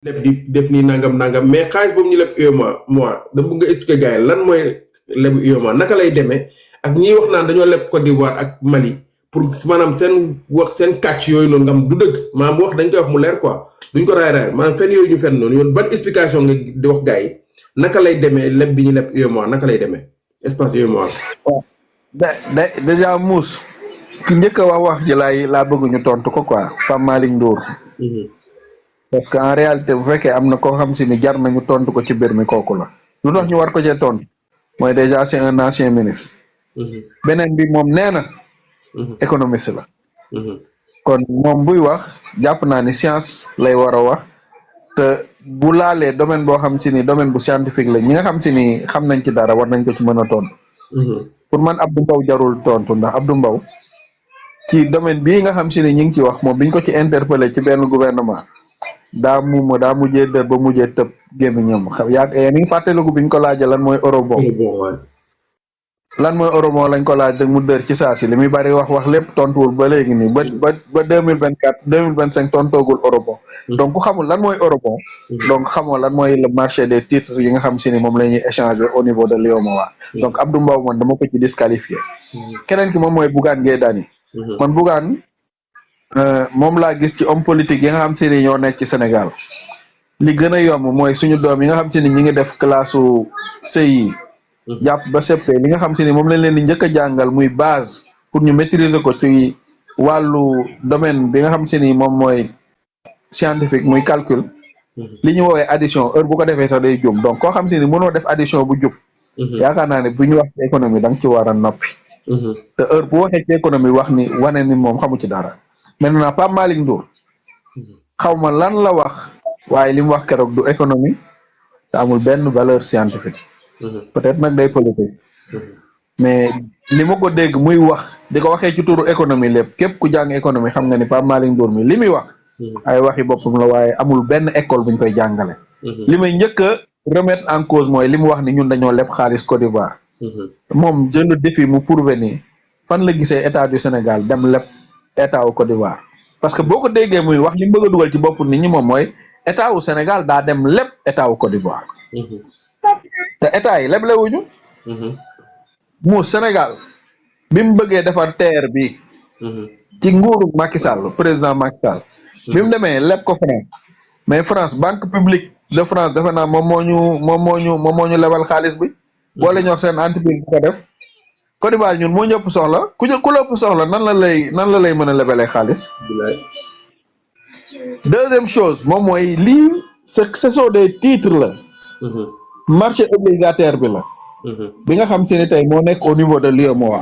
leb di def nii nangam nangam mais xaalis boobu ñu leb UEMOA moi dama bëgg nga expliquer gars yi lan mooy lebu UEMOA naka lay demee ak ñiy wax naan dañoo leb Côte d'Ivoire ak Mali pour maanaam seen wax seen kàcc yooyu noonu nga xam du dëgg maanaam wax dañ koy wax mu leer quoi duñ ko raay raay maanaam fenn yooyu ñu fenn noonu yoon ban explication nga di wax gars yi naka lay demee leb bi ñu leb UEMOA naka lay demee espace UEMOA la. waaw déjà Mouss ki njëkk a wax ji laa bëgg ñu tontu ko quoi Pape Malick Ndour parce que en réalité bu fekkee am na koo xam si ni jar nañu tontu ko ci mbir mi kooku la lu tax ñu war ko cee tontu mooy déjà c'est un ancien ministre beneen bi moom nee na économiste la kon moom buy wax jàpp naa ni science lay war a wax te bu laalee domaine boo xam si ni domaine bu scientifique la ñi nga xam si ni xam nañ ci dara war nañ ko ci mën a tontu pour man Abdou Mbow jarul tontu ndax Abdou Mbow ci domaine bii nga xam si ni ñi ngi ci wax moom biñ ko ci interpellé ci benn gouvernement daa mujjee dër ba mujjee tëb gémmiñam xam yaa ni ngi fàttaliku biñ ko laajee lan mooy eurobond lañ ko laaj rek mu dër ci saa si li muy bari wax lépp tontuwul ba léegi nii ba 2024 2025 tontoogul eurobond donc ku xamul lan mooy eurobond donc xamoo lan mooy le marché des titres yi nga xam si ni moom la ñuy échanger au niveau de l'UEMOA donc Abdou Mbow man dama ko ci disqualifié keneen ki moom mooy Bougane Gueye Dany man Bougane moom laa gis ci homme politique yi nga xam si ni ñoo nekk ci Sénégal li gën a yomb mooy suñu doom yi nga xam si ni ñi ngi def classe CI jàpp ba CP li nga xam si ni moom lañ leen di njëkk a jàngal muy base pour ñu maîtriser ko ci wàllu domaine bi nga xam si ni moom mooy scientifique muy calcul li ñu woowee addition heure bu ko defee sax day jum donc koo xam si ni mënoo def addition bu jub yaakaar naa ne bu ñu wax ci économie da nga ci war a noppi te heure bu waxee ci économie wax ni wane ni moom xamu ci dara maintenant Pape Malick Ndour xaw ma lan la wax waaye li mu wax keroog du économie te amul benn valeur scientifique peut-être nag day politique mais li ma ko dégg muy wax di ko waxee ci turu économie lépp képp ku jàng économie xam nga ni Pape Malick Ndour mi li muy wax ay waxi boppam la waaye amul benn école buñ koy jàngale li may njëkk a remettre en cause mooy li mu wax ni ñun dañoo leb xaalis Côte d'Ivoire moom je le défie mu prouver ni fan la gisee état du Sénégal dem leb état wu Côte d'Ivoire parce que boo ko déggee muy wax li mu bëgg a dugal ci bopp nit ñi moom mooy état wu Sénégal daa dem leb état wu Côte d'Ivoire te état yi leblewuñu mu Sénégal bi mu bëggee defar TER bi ci nguuru Macky Sall président Macky Sall bi mu demee leb ko France mais France banque publique de France defe naa moom moo ñu lebal xaalis bi boole ñoo seen entreprise bu ko def Côte d'Ivoire ñun moo ñëpp soxla ku la ëpp soxla nan la lay mën a lebalee xaalis deuxième chose moom mooy lii ce sont des titres la marché obligataire bi la bi nga xam si ni tey moo nekk au niveau de l'UEMOA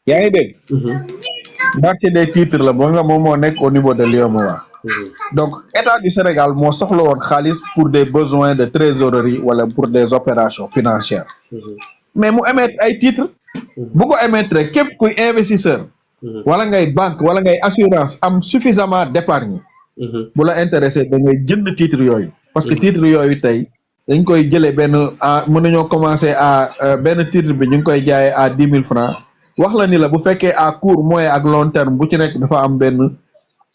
yaa ngi dégg marché des titres la ba nga moom moo nekk au niveau de l'UEMOA donc état du Sénégal moo soxla woon xaalis pour des besoins de trésorerie wala pour des opérations financières mais mu émettre ay titres bu ko émettre képp kuy investisseur wala ngay banque wala ngay assurance am suffisamment d'épargne bu la intéressé da ngay jënd titres yooyu parce que titres yooyu tey dañ koy jëlee benn mën nañoo commencer à benn titre bi ñu ngi koy jaayee à 10 000 francs wax la ni la bu fekkee à court moyen ak long terme bu ci nekk dafa am benn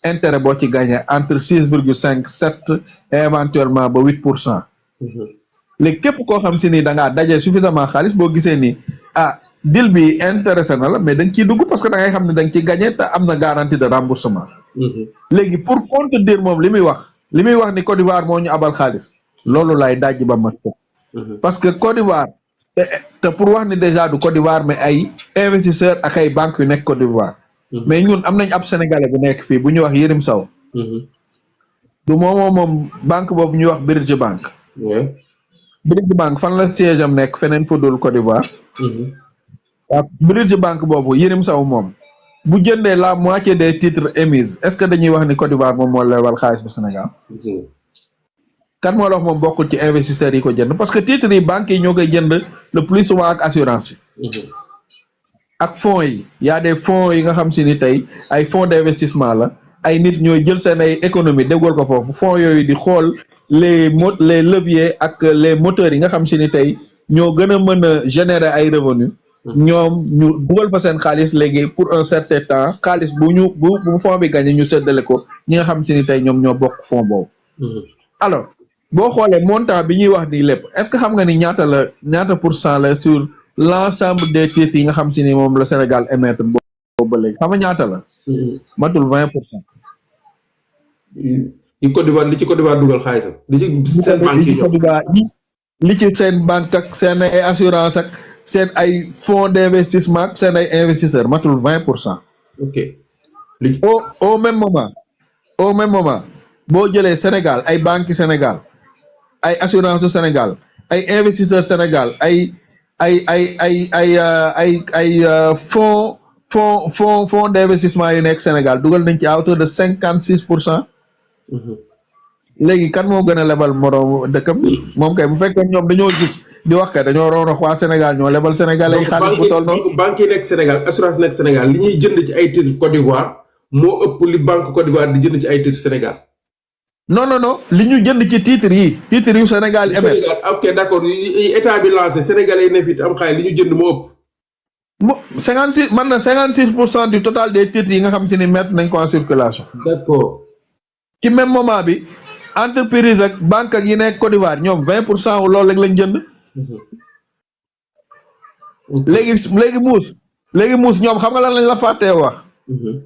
intérêt boo ci gagné entre 6,5 7 et éventuellement ba 8%. léegi képp koo xam si ni da ngaa daje suffisamment xaalis boo gisee ni deal bi intéressé na la mais da nga ciy dugg parce que da ngay xam ne da nga ciy gagné te am na garantie de remboursement. léegi pour contredire moom li muy wax ni Côte d'Ivoire moo ñu abal xaalis loolu laay dajji ba mat ko. parce que Côte d'Ivoire te pour wax ni déjà du Côte d'Ivoire mais ay investisseurs ak ay banques yu nekk Côte d'Ivoire. mais ñun am nañ ab sénégalais bu nekk fii bu ñuy wax Yérim Sow. du moom banque boobu ñuy wax Bridge Bank. Bridge Bank fan la siège am nekk feneen fu dul Côte d'Ivoire. waaw Bridge Bank boobu Yérim Sow moom bu jëndee la moitié des titres émis est-ce que dañuy wax ni Côte d'Ivoire moom moo lebal xaalis bu Sénégal. kan moo la wax moom bokkul ci investisseurs yi ko jënd parce que titres yi banques yi ñoo koy jënd le plus souvent ak assurance yi. ak fonds yi y a des fonds yi nga xam si ni tey ay fonds d'investissement la ay nit ñooy jël seen ay économie déggool ko foofu fonds yooyu di xool les leviers ak les moteurs yi nga xam si ni tey ñoo gën a mën a générer ay revenus ñoom ñu dugal fa seen xaalis léegi pour un certain temps xaalis bu fond bi gagné ñu séddale ko ñi nga xam si ni tey ñoom ñoo bokk fond boobu. alors boo xoolee montant bi ñuy wax nii lépp est-ce que xam nga ni ñaata % la sur l'ensemble des titres yi nga xam si ni moom la Sénégal émettre boobu ba léegi xam nga ñaata la. matul 20%. li Côte d'Ivoire dugal xaalisam. li ci seen banque yi ñoom li ci seen banque ak seen ay assurance ak seen ay fonds d'investissement ak seen ay investisseurs matul 20%. ok au même moment boo jëlee Sénégal ay banques Sénégal ay assurance Sénégal ay investisseurs Sénégal ay fonds d'investissement yu nekk Sénégal dugal nañ ci à hauteur de 56%. léegi kan moo gën a lebal moroom dëkkam moom kay bu fekkee ñoom dañoo gis di wax kay dañoo roon waa Sénégal ñoo lebal Sénégal ay xaalis bu toll noonu. banque yi nekk Sénégal assurance nekk Sénégal li ñuy jënd ci ay titres Côte d'Ivoire moo ëpp li banque Côte d'Ivoire di jënd ci ay titres Sénégal. non li ñu jënd ci titres yu Sénégal émet. Sénégal ok d'accord yi état bi lancé Sénégalais yi ne fi am xaalis li ñu jënd moo ëpp. 56% du total des titres yi nga xam si ni mettre nañ ko en circulation. d'accord. ci même moment bi entreprise ak banque ak yi nekk Côte d'Ivoire ñoom 20% loolu rek lañ jënd. léegi muus ñoom xam nga lan lañ la fàttee wax.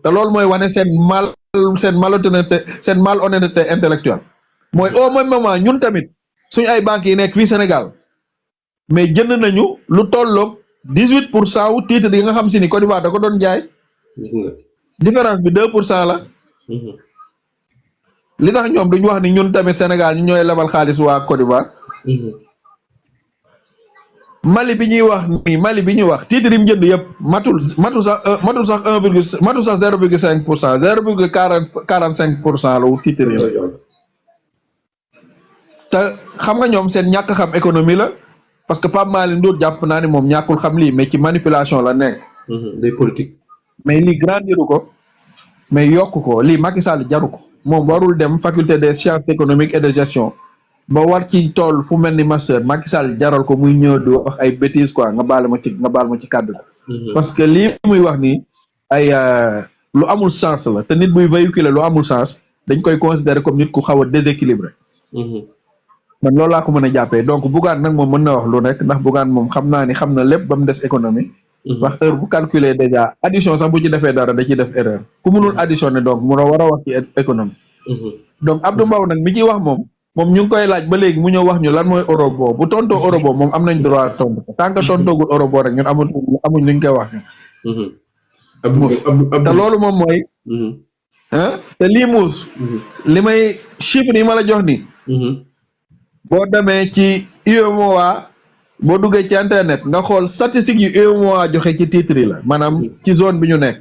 te loolu mooy wane seen malhonnêteté intellectuelle mooy au même moment ñun tamit suñu ay banques yi nekk fii Sénégal mais jënd nañu lu tolloog 18% wu titre yi nga xam si ni Côte d'Ivoire da ko doon jaay. différence bi 2% la. li tax ñoom duñu wax ni ñun tamit Sénégal ñu ñooy lebal xaalis waa Côte d'Ivoire. Mali bi ñuy wax titre yi mu jënd yëpp matul sax 0,5% 0,45% la wu titre yi la. te xam nga ñoom seen ñàkk xam économie la parce que Pape Malick Ndour jàpp naa ni moom ñàkkul xam lii mais ci manipulation la nekk. des politiques. mais lii grandiru ko mais yokk ko lii Macky Sall jaru ko. moom warul dem faculté des sciences économiques et de gestion ba war ci tool fu mel ni master Macky Sall jaral ko muy ñëw di wax ay bêtises quoi nga baal ma ci kàddu parce que lii muy wax nii ay lu amul sens la te nit buy véhiculer lu amul sens dañ koy considérer comme nit ku xaw a déséquilibré. man loolu laa ko mën a jàppee donc Bougane nag moom mën na wax lu nekk ndax Bougane moom xam naa ni xam na lépp ba mu des économie. wax heure bu calculer déjà addition sax bu ci defee dara da ciy def erreur ku mënul additionné donc mu war a wax ci économie. donc Abdou Mbow nag mi ciy wax moom ñu ngi koy laaj ba léegi mu ñëw wax ñu lan mooy euro bu tontoo euro moom am nañ droit tontu tant que tontoogul euro rek ñun amuñ luñ koy wax ñun. te loolu moom mooy. te lii muus. li may chiffre yi ma la jox nii. boo demee ci UEMOA. boo duggee ci internet nga xool statistiques yu UEMOA joxe ci titre yi la maanaam ci zone bi ñu nekk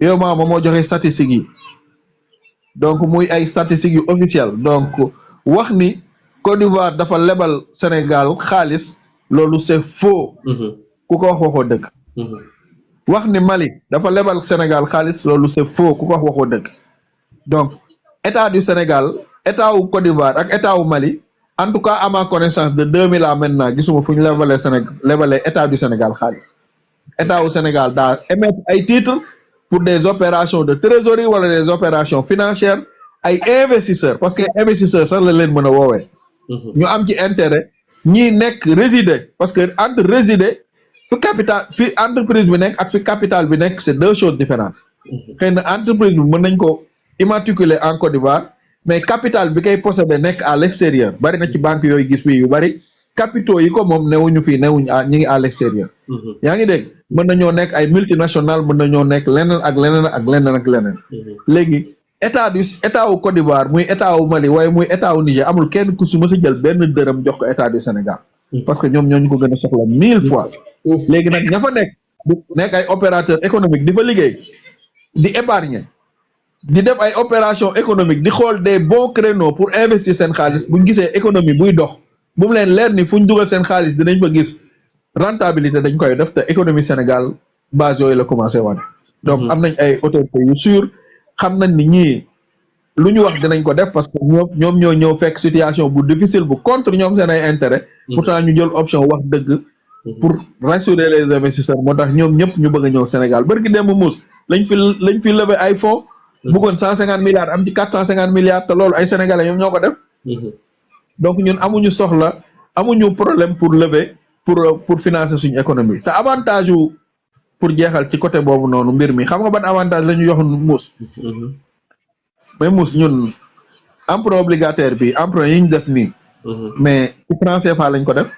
UEMOA moom moo joxe statistiques yi donc muy ay statistiques yu officielles donc wax ni Côte d'Ivoire dafa lebal Sénégal xaalis loolu c'est faux. ku ko wax waxoo dëgg. wax ni Mali dafa lebal Sénégal xaalis loolu c'est faux ku ko wax waxoo dëgg donc état du Sénégal état wu Côte d'Ivoire ak état wu Mali. en tout cas à ma connaissance de 2000 à maintenant gisuma fu ñu lebalee état du Sénégal xaalis état wu Sénégal daa émettre ay titres pour des opérations de trésorerie wala des opérations financières ay investisseurs parce que investisseurs sax la leen mën a woowee. ñu am ci intérêt ñi nekk résider parce que entre résider fi entreprise bi nekk ak fi capital bi nekk c'est deux choses différentes. xëy na entreprise bi mën nañ ko immatriculer en Côte d'Ivoire. mais capital bi koy possédé nekk à l'extérieur bari na ci banque yooyu gis fii yu bari capitaux yi ko moom newuñu fii ñi ngi à l'extérieur. yaa ngi dégg mën nañoo nekk ay multinationales mën nañoo nekk leneen ak leneen. léegi état wu Côte d'Ivoire muy état wu Mali waaye muy état wu Niger amul kenn ku si mës a jël benn dërëm jox ko état du Sénégal. parce que ñoom ñoo ñu ko gën a soxla 1000 fois. léegi nag ña fa nekk ay opérateur économique di fa liggéey di épargner. di def ay opération économique di xool des bons créneaux pour investir seen xaalis buñ gisee économie buy dox bu mu leen leer ni fuñ dugal seen xaalis dinañ fa gis rentabilité dañ koy def te économie Sénégal base yooyu la commencé wane. donc am nañ ay autorités yu sûr xam nañ ni ñii lu ñu wax dinañ ko def parce que ñoom ñoo ñëw fekk situation bu difficile bu contre ñoom seen ay intérêt pourtant ñu jël option wax dëgg pour rassurer les investisseurs moo tax ñoom ñëpp ñu bëgg a ñëw Sénégal barki démb muus lañ fi levé ay fonds bëggoon 150 milliards am ci 450 milliards te loolu ay sénégalais ñoom ñoo ko def donc ñun amuñu problème pour lever pour financer suñu économie te avantage wu pour jeexal ci côté boobu noonu mbir mi xam nga ban avantage la ñu yox muus mais muus ñun emprunt obligataire bi emprunt yi ñu def nii mais ci franc CFA lañ ko def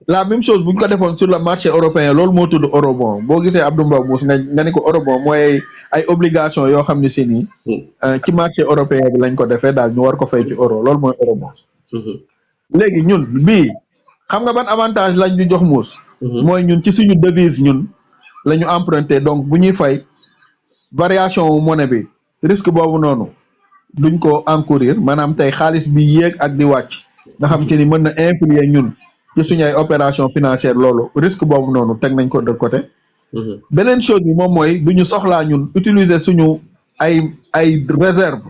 la même chose bu ñu ko defoon sur le marché européen loolu moo tudd eurobond boo gisee Abdou Mbow muus nga ni ko eurobond mooy ay obligation yoo xam ne si nii ci marché européen bi lañ ko defee daal ñu war ko fay ci euro loolu mooy eurobond léegi ñun bii xam nga ban avantage lañ ñu jox muus mooy ñun ci suñu devise ñun la ñu emprunté donc bu ñuy fay variation wu monnaie bi risque boobu noonu duñ ko encourir maanaam tey xaalis bi yéeg ak di wàcc nga xam si ni mën na influer ñun ci suñu ay opération financière loolu risque boobu noonu teg nañ ko de côté beneen chose bi moom mooy du ñu soxlaa ñun utiliser suñu ay réserve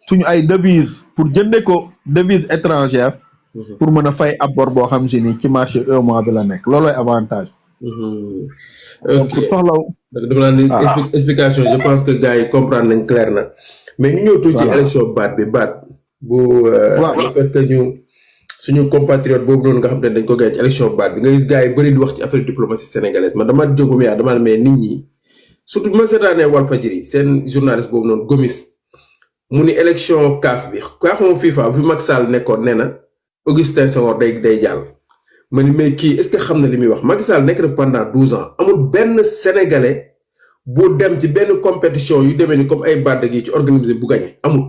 suñu ay devise pour jënde ko devise étrangère pour mën a fay ab bor boo xam si ni ci marché UEMOA bi la nekk loolooy avantage ok dama naan explication je pense que gars yi comprendre nañ clair na mais ñu ñëw tuuti ci élection baat bu le fait que ñu suñu compatriote boobu noonu nga xam ne dañ ko gagné ci élection baat bi nga gis gars yi bëri di wax ci affaire diplomatie sénégalaise man dama jógum yaa dama mais nit ñi surtout bi ma seetaanee Walfadjri seen journaliste boobu noonu Gomis mu ni élection CAF bi moom FIFA fi Macky Sall nekkoon nee na Augustin Senghor day jàll ma ni mais kii est-ce que xam na li muy wax Macky Sall nekk na pendant 12 ans amul benn sénégalais bu dem ci benn compétition yu demee ni comme ay baat gi ci organisé bu gagné amul.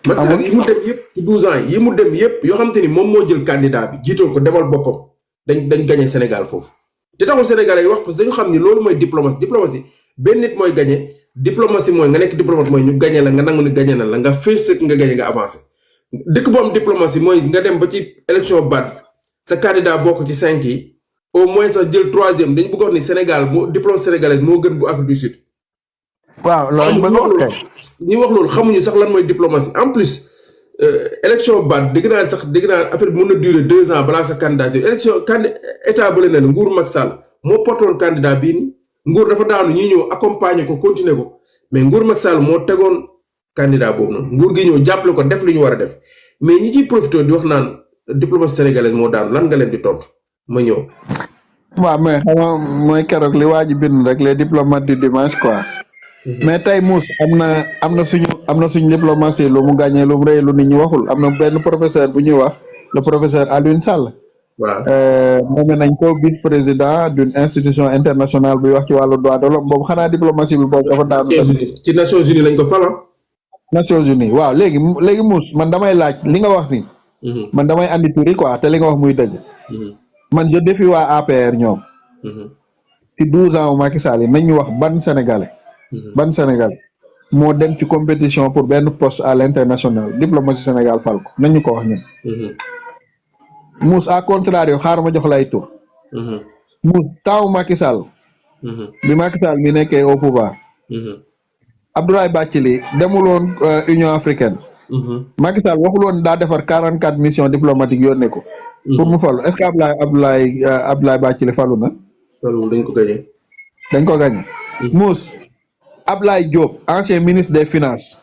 Macky Sall yi mu dem yëpp ci 12 ans yi mu dem yëpp yoo xam te ni moom moo jël candidat bi jiitoon ko demal boppam dañ gagné Sénégal foofu. te taxul sénégalais yi wax parce que dañu xam ni loolu mooy diplomatie benn nit mooy gagné diplomatie mooy nga nekk diplomate mooy ñu gagné la nga nangu ni gagné na la nga félicité nga gagné nga avancé. dëkk bu am diplomatie mooy nga dem ba ci élection baat sa candidat bokk ci 5 yi au moins sax jël 3e dañu bëgg wax ni Sénégal diplomatie sénégalaise moo gën bu Afrique du Sud. waaw loolu ñi wax loolu xamuñu sax lan mooy diplomatie en plus élection baat dégg naa affaire bi mën na durer 2 ans balaa sa candidature élection état bële na nguur Macky Sall moo portoon candidat bii ni nguur dafa daanu ñi ñëw accompagner ko continuer ko mais nguur Macky Sall moo tegoon candidat boobu noonu nguur gi ñëw jàppale ko def li ñu war a def mais ñi ciy profité di wax naan diplomatie sénégalaise moo daanu lan nga leen di tontu ma ñëw. waaw mais xam nga mooy keroog li waa ji bind rek les diplomates du dimanche quoi. mais tey muus am na suñu diplomatie lu mu gagné lu mu rëy lu nit ñi waxul am na benn professeur bu ñuy wax le professeur Alioune Sall. waaw nommé nañ ko vice-président d'une institution internationale buy wax ci wàllu droit de l'homme boobu xanaa diplomatie bi boobu dafa daanu. ci Nations Unies lañ ko fal. Nations Unies waaw léegi muus man damay laaj li nga wax ni man damay andi turi quoi te li nga wax muy dëgg. man je défie waa APR ñoom. ci 12 ans Macky Sall yi nañ ñu wax ban Sénégalais. ban Sénégal moo dem ci compétition pour benn poste à l'international diplomatie Sénégal fal ko nañ ñu ko wax ñun. Mous à contrario xaar ma jox lay tur. Mous taw Macky Sall. bi Macky Sall mi nekkee au pouvoir. Abdoulaye Bathily demul woon Union africaine. Macky Sall waxul woon daa defar 44 missions diplomatiques yónnee ko. pour mu falu est-ce que Abdoulaye Bathily falu na. falu dañ ko gagné. dañ ko gagné. Mous Abdoulaye Diop ancien ministre des finances.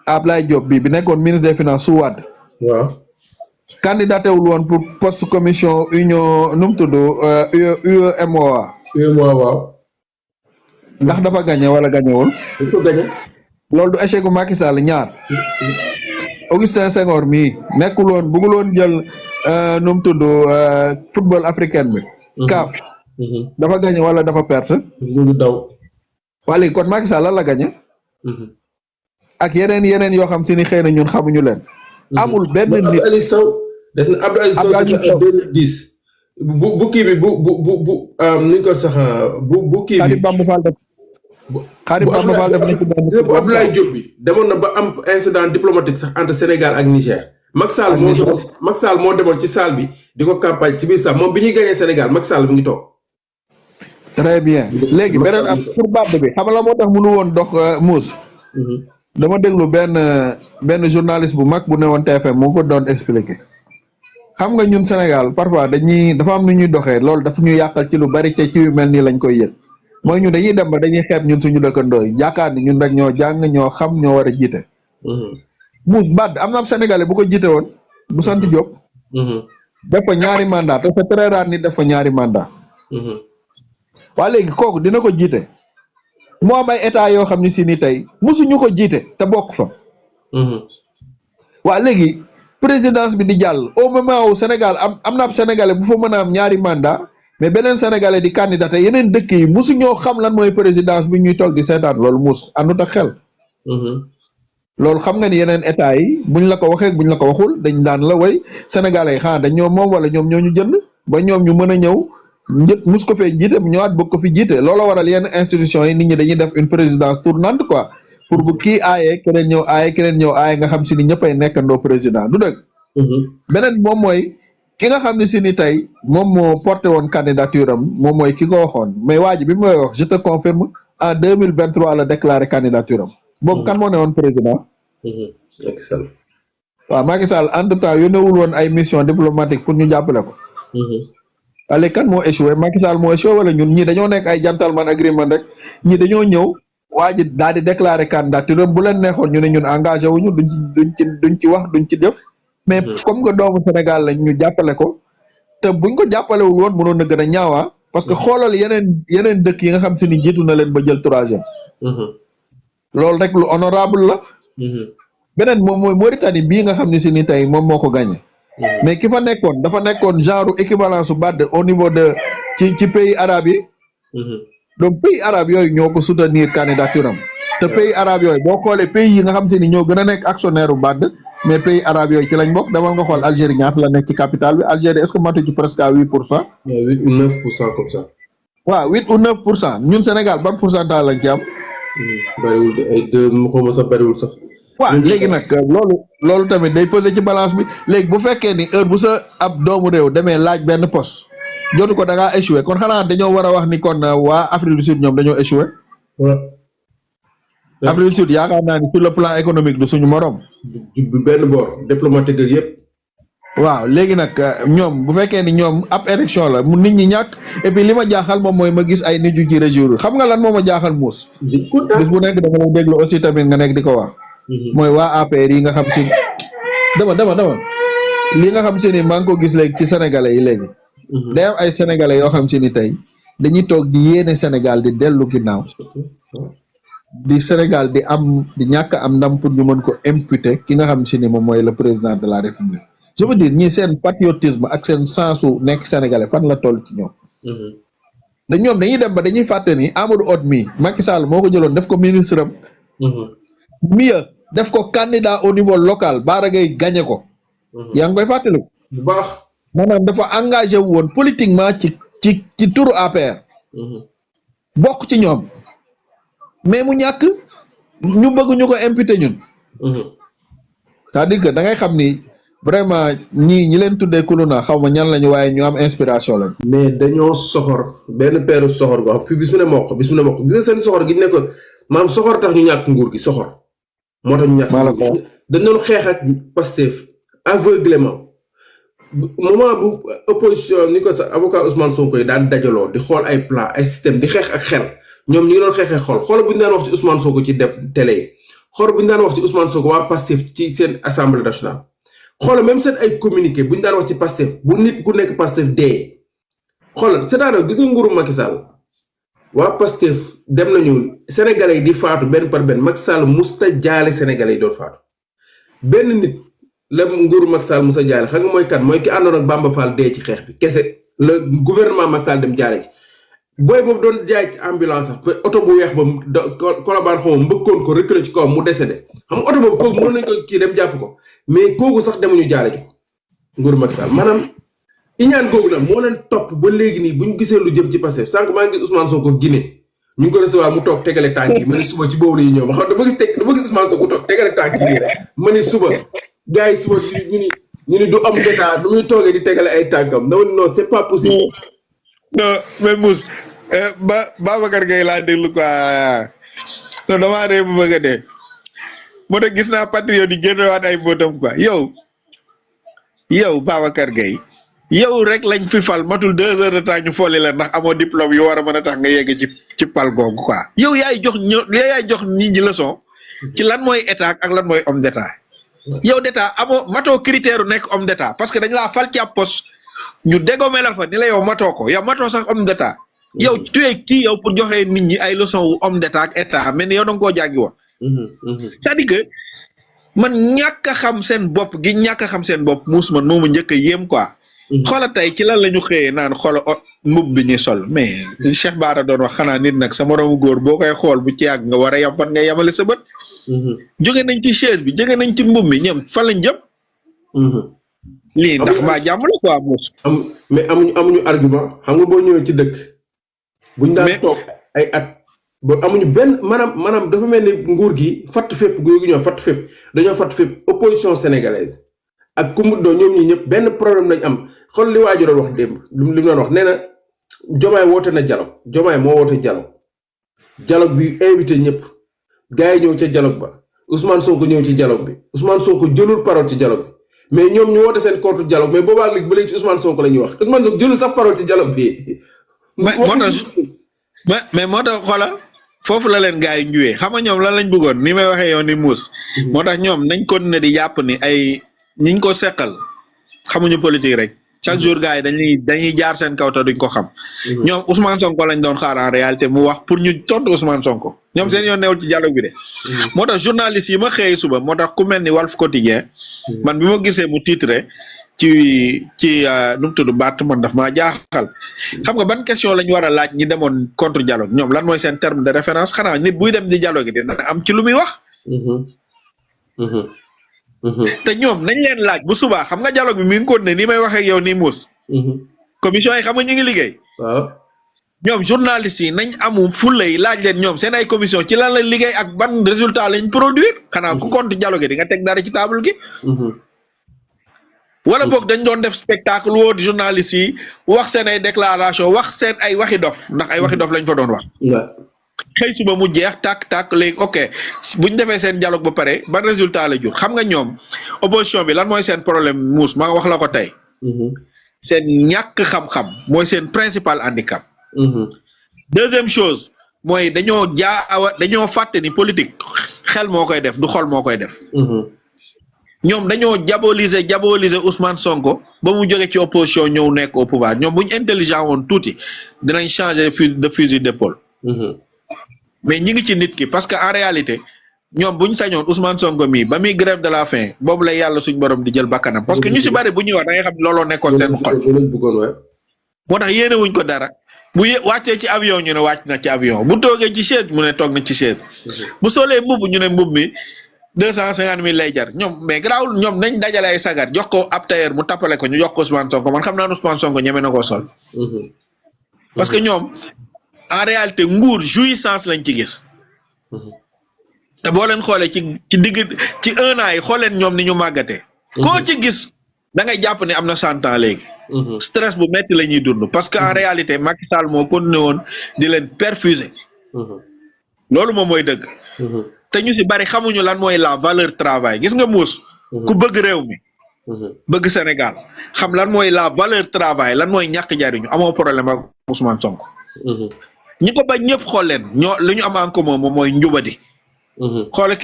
Abdoulaye Diop bi nekkoon ministre des finances su Wade. waaw. candidaté wul woon pour poste commission union nu mu tudd UEMOA. UEMOA waaw. ndax dafa gagné wala gagné wul. dañ ko gagné. loolu du échec gu Macky Sall ñaar. Augustin Senghor mii nekkul woon bëggul woon jël nu mu tudd football africaine bi. CAF. dafa gagné wala dafa perte. mu daw. waa léegi kon Macky Sall lan la gagné. ak yeneen yoo xam si ni xëy na ñun xamuñu leen. amul benn nit Abdou Aziz Sow des na Abdou Aziz Sow ci 2010 bu kii bi bu ni ñu ko sax bu kii bi Xadim Bamba Fall def bu Abdoulaye Diop bi demoon na ba am incident diplomatique sax entre Sénégal ak Niger. Macky Sall moo demoon ci salle bi di ko campagne ci biir salle moom bi ñuy gagné Sénégal Macky Sall mi ngi toog. très bien léegi beneen am pour baat bi xam la moo tax mënu woon dox muus. dama déglu benn journaliste bu mag bu newoon TFM moo ko doon expliqué xam nga ñun Sénégal parfois dafa am nu ñuy doxee loolu dafa ñu yàqal ci lu bari te ci yu mel nii lañ koy yëg mooy ñun dañuy dem ba dañuy xeeb ñun suñu dëkkandoo yi yaakaar ni ñun rek ñoo jàng ñoo xam ñoo war a jiite. Mouss Bad am na am Sénégalais bu ko jiite woon bu sant Diop. def fa ñaari mandat te c'est très rare ni def fa ñaari mandat. waa léegi kooku dina ko jiite. mu am ay état yoo xam ne si ni tey musuñu ko jiite te bokk fa. waa léegi présidence bi di jàll au moment où Sénégal am na ab sénégalais bu fa mën a am ñaari mandat mais beneen sénégalais di candidat te yeneen dëkk yi musuñoo xam lan mooy présidence bi ñuy toog di seetaan loolu mus àndut ak xel. loolu xam nga ni yeneen état yi buñ la ko waxee buñ la ko waxul dañ daan la way sénégalais yi xanaa dañ ñoom moom wala ñoom ñoo ñu jënd ba ñoom ñu mën a ñëw mus ko fee jiite ñëwaat bëgg ko fi jiite looloo waral yenn institutions yi nit ñi dañuy def une présidence tournante quoi pour bu kii aaye keneen ñëw aaye nga xam si ni ñëppay nekkandoo président du dëgg. beneen moom mooy ki nga xam ne si ni tey moom moo porté woon candidature am moom mooy ki ko waxoon mais waa ji bi mooy wax je te confirme en 2023 la déclaré candidature am. boobu kan moo ne woon président. Macky Sall. waaw Macky Sall entre temps yónneewul woon ay mission diplomatique pour ñu jàppale ko. allez kan moo échoué Macky Sall moo échoué wala ñun ñii dañoo nekk ay gentleman agreement rek ñii dañoo ñëw waa ji daal di déclaré candidature bu leen neexoon ñu ne ñun engagé wuñu duñ ci wax duñ ci def. mais comme que doomu Sénégal lañ ñu jàppale ko te buñ ko jàppalewul woon mënoon na gën a ñaawaa parce que xoolal yeneen dëkk yi nga xam si ni jiitu na leen ba jël 3e. loolu rek lu honorable la. beneen moom mooy Mauritanie bii nga xam ne si ni tey moom moo ko gagné. mais ki fa nekkoon dafa nekkoon genre équivalence su Bade au niveau de ci pays arabe yi. donc pays arabe yooyu ñoo ko soutenir candidature am. te pays arabe yooyu boo xoolee pays yi nga xam si ni ñoo gën a nekk actionnaire u Bade mais pays arabe yooyu ci lañ bokk demal nga xool Algérie ñaata la nekk ci capitale bi Algérie est-ce que matu ci presque à 8%. 8 ou 9% comme ça. waaw 8 ou 9% ñun Sénégal ban pourcentage lañ ci am. bariwul de ay 2 xawma sax bariwul sax. waaw léegi nag loolu tamit day peser ci balance bi léegi bu fekkee ni heure bu sa ab doomu réew demee laaj benn poste jotu ko da ngaa échoué kon xanaa dañoo war a wax ni kon waa Afrique du Sud ñoom dañoo échoué. Afrique du Sud yaakaar naa ni sur le plan économique du suñu morom. du benn boor diplomatique ak yëpp. waaw léegi nag ñoom bu fekkee ni ñoom ab élection la mu nit ñi ñàkk et puis li ma jaaxal moom mooy ma gis ay nit yu ci région xam nga lan moo ma jaaxal muus. bis bu nekk dama lay déglu aussi tamit nga nekk di ko wax. mooy waa APR yi nga xam si dama li nga xam si ni maa ngi ko gis léegi ci sénégalais yi léegi. day am ay sénégalais yoo xam si ni tey dañuy toog di yéene Sénégal di dellu ginnaaw. di Sénégal di ñàkk am ndam pour ñu mën ko imputer ki nga xam si ni moom mooy le président de la République. je veux dire ñi seen patriotisme ak seen sensu nekk sénégalais fan la toll ci ñoom. da ñoom dañuy dem ba dañuy fàtte ni Amadou Hott mi Macky Sall moo ko jëloon def ko ministre am. mieux def ko candidat au niveau local Bara Gaye gagné ko. yaa ngi koy fàttaliku. bu baax. maanaam dafa engagé wu woon politiquement ci turu APR. bokk ci ñoom. mais mu ñàkk ñu bëgg ñu ko imputer ñun. c'est-à-dire que da ngay xam ni vraiment ñi leen tuddee kuluna xaw ma ñan lañu waaye ñu am inspiration lañ. mais dañoo soxor benn peeru soxor goo xam fii bis mu ne mokk gis nga seen soxor gi ne ko maanaam soxor tax ñu ñàkk nguur gi soxor. moo tax ñu ñàkk nguur gi dañ doon xeex ak Pastef aveuglément moment bu opposition ni ko sa avocat Ousmane Sonko yi daan dajaloo di xool ay plan ay système di xeex ak xel ñoom ñu ngi doon xeexee xool bu ñu daan wax ci Ousmane Sonko ci télé yi xool bu ñu daan wax ci Ousmane Sonko waa Pastef ci seen assemblée nationale xoolal même seen ay communiqué bu ñu daan wax ci Pastef bu nit ku nekk Pastef dee xoolal c'est-à-dire gis nga nguuru Macky Sall waa Pastef dem nañu sénégalais yi di faatu benn par benn Macky Sall musta jaale sénégalais yi doon faatu benn nit la nguuru Macky Sall musa jaale xam nga mooy kan mooy ki àndoon ak Bamba Fall dee ci xeex bi kese le gouvernement Macky Sall dem jaale ci booy boobu doon jaay ci ambulance sax oto bu weex ba Colobane xaw ma mbëkkoon ko reculé ci kawam mu décédé xam nga oto boobu kooku mënoon nañu ko kii dem jàpp ko mais kooku sax demuñu jaale ci ko nguuru Macky Sall maanaam iñaan googu nag moo leen topp ba léegi nii bu ñu gisee lu jëm ci Pastef sànq maa ngi gis Ousmane Sonko Guinée ñu ngi ko recevoir mu toog tegale tànk yi ma ne suba ci boobu la ñuy ñëw ma xam dama gis Ousmane Sonko toog tegale tànk yi nii rek ma ne suba gars yi suba ñu ni du am détat du muy toogee di tegale ay tànkam dama ne non c'est pas possible. non mais Mouss Babacar Gueye laa déglu quoi non damaa réew bu bëgg a dee moo tax gis naa patriote yi génnewaat ay mbootam quoi yow yow Babacar Gueye yow rek lañ fi fal matul 2 heures de temps ñu folli la ndax amoo diplôme yu war a mën a tax nga yegg ci pal googu quoi yow yaay jox nit ñi leçon ci lan mooy état ak lan mooy homme d'état yow d'état amoo matoo critère nekk homme d'état parce que dañ laa fal ci ab poste ñu dégommé la fa ni la yow matoo ko yow matoo sax homme d'état yow tu es kii yow pour joxe nit ñi ay leçon wu homme d'état ak état mais ni yow da nga koo jàngi woon c'est-à-dire que man ñàkk a xam seen bopp gi ñàkk a xam seen bopp muus man moomu njëkk a yéem quoi xoola tey ci lan la ñu xëyee naan xoola mbub bi ñuy sol mais Cheikh Bara doon wax xanaa nit nag sa moroomu góor boo koy xool bu ci yàgg nga war a yam fan nga yamale sa bët jóge nañ ci chaise bi jóge nañ ci mbub mi ñoom fan lañ jëm lii ndax maa jàmm la quoi muus mais amuñu argument xam nga boo ñëwee ci dëkk buñ daan toog ay at ba amuñu benn maanaam dafa mel ni nguur gi fatt fépp nguur gi ñoo fatt fépp dañoo fatt fépp opposition sénégalaise ak ku mu doon ñoom ñi ñëpp benn problème lañ am xool li waaju doon wax démb li mu doon wax nee na Diomaye woote na dialogue Diomaye moo woote dialogue bi invité ñëpp gars yi ñëw ca dialogue ba Ousmane Sonko ñëw ci dialogue bi Ousmane Sonko jëlul parole ci dialogue bi mais ñoom ñu woote seen contre dialogue mais boobaa léegi ba léegi ci Ousmane Sonko la ñuy wax Ousmane Sonko jëlul sax parole ci dialogue bi mais moo tax xoolal foofu la leen gars yi njuwee xam nga ñoom lan lañ bëggoon ni may waxee yow ni muus moo tax ñoom nañ continuer di jàpp ni ay ñiñ ko seqal xamuñu politique rek chaque jour gars yi dañuy jaar seen kaw te duñ ko xam ñoom Ousmane Sonko lañ doon xaar en réalité mu wax pour ñu tontu Ousmane Sonko ñoom seen yoon newul ci dialogue bi de moo tax journaliste yi ma xëyee suba moo tax ku mel ni Walf Quotidien man bi ma gisee mu titré ci nu mu tudd baat man daf maa jaaxal xam nga ban question lañ war a laaj ñi demoon contre dialogue ñoom lan mooy seen terme de référence xanaa nit buy dem di dialogue dina am ci lu muy wax te ñoom nañ leen laaj bu subaa xam nga dialogue bi mi ngi ko ne ni may waxee yow nii muus commission yi xam nga ñu ngi liggéey waaw ñoom journalistes yi nañ amu fulla yi laaj leen ñoom seen ay commission ci lan lañ liggéey ak ban résultat lañ produire xanaa ku contre dialogue di nga teg dara ci table gi wala boog dañ doon def spectacle woo journalistes yi wax seen ay déclaration wax seen ay waxi dof ndax ay waxi dof lañ fa doon wax xëy suba mu jeex tàkk léegi ok buñ defee seen dialogue ba pare ban résultat la jur xam nga ñoom opposition bi lan mooy seen problème muus ma wax la ko tey seen ñàkk xam-xam mooy seen principal handicap deuxième chose mooy dañoo fàtte ni politique xel moo koy def du xol moo koy def ñoom dañoo diaboliser Ousmane Sonko ba mu jóge ci opposition ñëw nekk au pouvoir ñoom bu ñu intelligent woon tuuti dinañ changer de fusil d'épaule mais ñi ngi ci nit ki parce que en réalité ñoom bu ñu sañoon Ousmane Sonko mii ba muy grève de la faim boobu la yàlla suñ borom di jël bakkanam parce que ñu si bari bu ñuy wax da ngay xam ne looloo nekkoon seen xol moo tax yéene wuñ ko dara bu wàccee ci avion ñu ne wàcc na ci avion bu toogee ci chaise mu ne toog na ci chaise bu solee mbubb ñu ne mbubb mi 250 000 lay jar ñoom mais garaawul ñoom nañ dajale ay sagar jox ko ab tailleur mu tappale ko ñu jox ko Ousmane Sonko man xam naa ne Ousmane Sonko ñeme na koo sol parce que ñoom en réalité nguur jouissance lañ ci gis te boo leen xoolee ci 1 an yi xool leen ñoom ni ñu màggatee koo ci gis da ngay jàpp ne am na 100 ans léegi stress bu metti la ñuy dund parce que en réalité Macky Sall moo continué woon di leen perfuser loolu moom mooy dëgg te ñu si bari xamuñu lan mooy la valeur travail gis nga muus ku bëgg réew mi bëgg Sénégal xam lan mooy la valeur travail lan mooy ñàkk jariñu amoo problème ak Ousmane Sonko ñi ko bañ ñëpp xool leen li ñu am en commun moom mooy njubadi xoole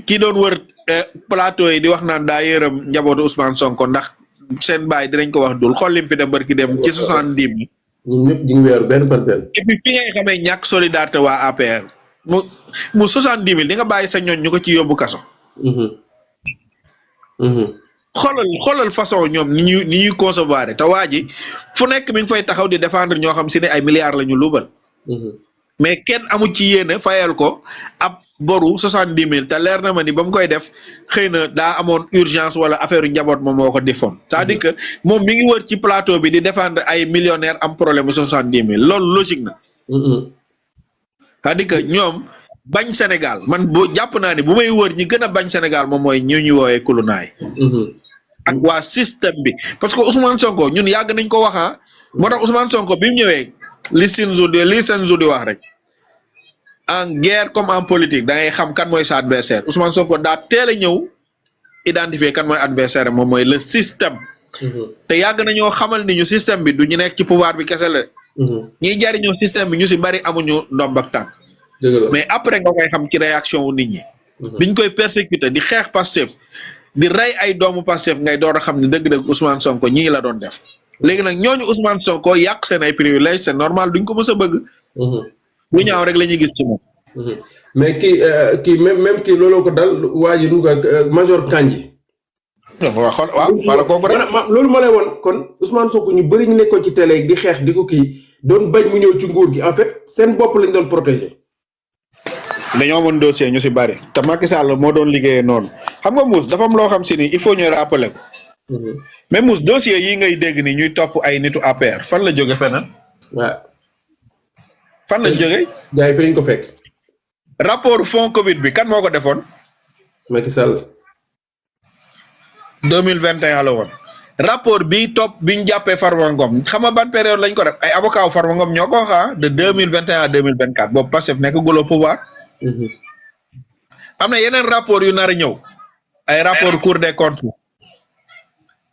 ki doon wër plateau yi di wax naan daa yërëm njabootu Ousmane Sonko ndax seen baay dinañ ko wax dul xool lim fi dem barki dem ci 70 bi ñun ñëpp di ngi weer benn par benn et puis fi ngay xamee ñàkk solidarité waa APR mu 70 000 di nga bàyyi sa ñooñ ñu ko ci yóbbu kaso xoolal façon ñoom ni ñuy concevoir te waa ji fu nekk mi ngi fay taxaw di défendre ñoo xam si ne ay milliards la ñu lubal mais kenn amu ci yéene fayal ko ab boru 70 000 te leer na ma ni ba mu koy def xëy na daa amoon urgence wala affaire njaboot moom moo ko defoon c'est-à-dire que moom mi ngi wër ci plateau bi di défendre ay millionnaires am problème 70 000 loolu logique na c'est-à-dire que ñoom bañ Sénégal man boo jàpp naa ne bu may wër ñi gën a bañ Sénégal moom mooy ñu ñu woowee kulunaay ak waa système bi parce que Ousmane Sonko ñun yàgg nañ ko wax moo tax Ousmane Sonko bi mu ñëwee li Senzo di wax rek en guerre comme en politique da ngay xam kan mooy sa adversaire Ousmane Sonko daa teel a ñëw identifier kan mooy adversaire moom mooy le système. te yàgg nañoo xamal ni ñu système bi du ñu nekk ci pouvoir bi kese la. ñiy jariñoo système bi ñu si bari amuñu ndomb ak tànk. mais après nga koy xam ci réaction wu nit ñi. biñ koy persécuter di xeex Pastef di rey ay doomu Pastef ngay door a xam ne dëgg-dëgg Ousmane Sonko ñii la doon def. léegi nag ñooñu Ousmane Sonko yàq seen ay privilèges c'est normal duñ ko mës a bëgg. lu ñaaw rek la ñuy gis ci moom. mais kii même kii looloo ko dal waa ji nu ko major Kandji. waaw wala kooku rek. loolu ma lay woon kon Ousmane Sonko ñu bëri ñu nekkoon ci télé di xeex di ko kii doon bañ mu ñëw ci nguur gi en fait seen bopp lañ doon protéger. dañoo amoon dossier ñu si bari te Macky Sall moo doon liggéeyee noonu xam nga Mouss dafa am loo xam si ni il faut ñu rappeler ko. mais Mouss dossier yi ngay dégg ni ñuy topp ay nitu APR fan la jóge feneen. waaw. fan la jóge. gars yi fi lañ ko fekk. rapport fond Covid bi kan moo ko defoon. Macky Sall. 2021 la woon. rapport bi topp bi ñu jàppee Farba Ngom xam nga ban période lañ ko def ay avocat Farba Ngom ñoo ko wax de 2021 à 2024 boobu Pastef nekk golo pouvoir. am na yeneen rapport yu nar a ñëw. ay rapport Cour des comptes.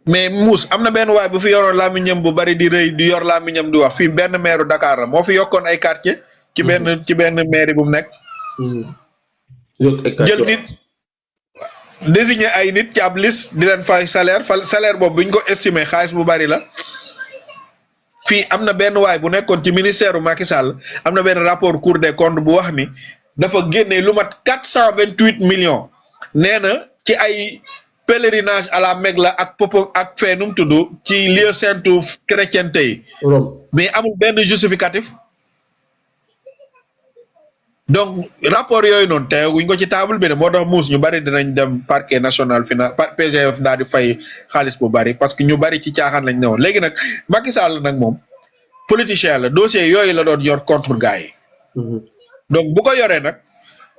mais Mouss am na benn waay bu fi yoroon làmmiñam bu bari di rëy di yor làmmiñam di wax fii benn maire Dakar la moo fi yokkoon ay quartier ci benn mairie bu mu nekk. jël nit désigner ay nit ci ab liste di leen fay salaire boobu bu ñu ko estimer xaalis bu bari la. fii am na benn waay bu nekkoon ci ministère u Macky Sall am na benn rapport Cour des comptes bu wax ni dafa génne lu mat 428 millions nee na ci ay pèlerinage à la Mecque la ak popo ak fee nu mu tudd ci lieu saint chrétienté yi. mais amul benn justificatif. donc rapport yooyu noonu teeguñ ko ci table bi ne moo tax Mouss ñu bari dinañ dem parquet national PGF daal di fay xaalis bu bari parce que ñu bari ci caaxaan lañ newoon léegi nag Macky Sall nag moom politicien la dossier yooyu la doon yor contre gars yi. donc bu ko yoree nag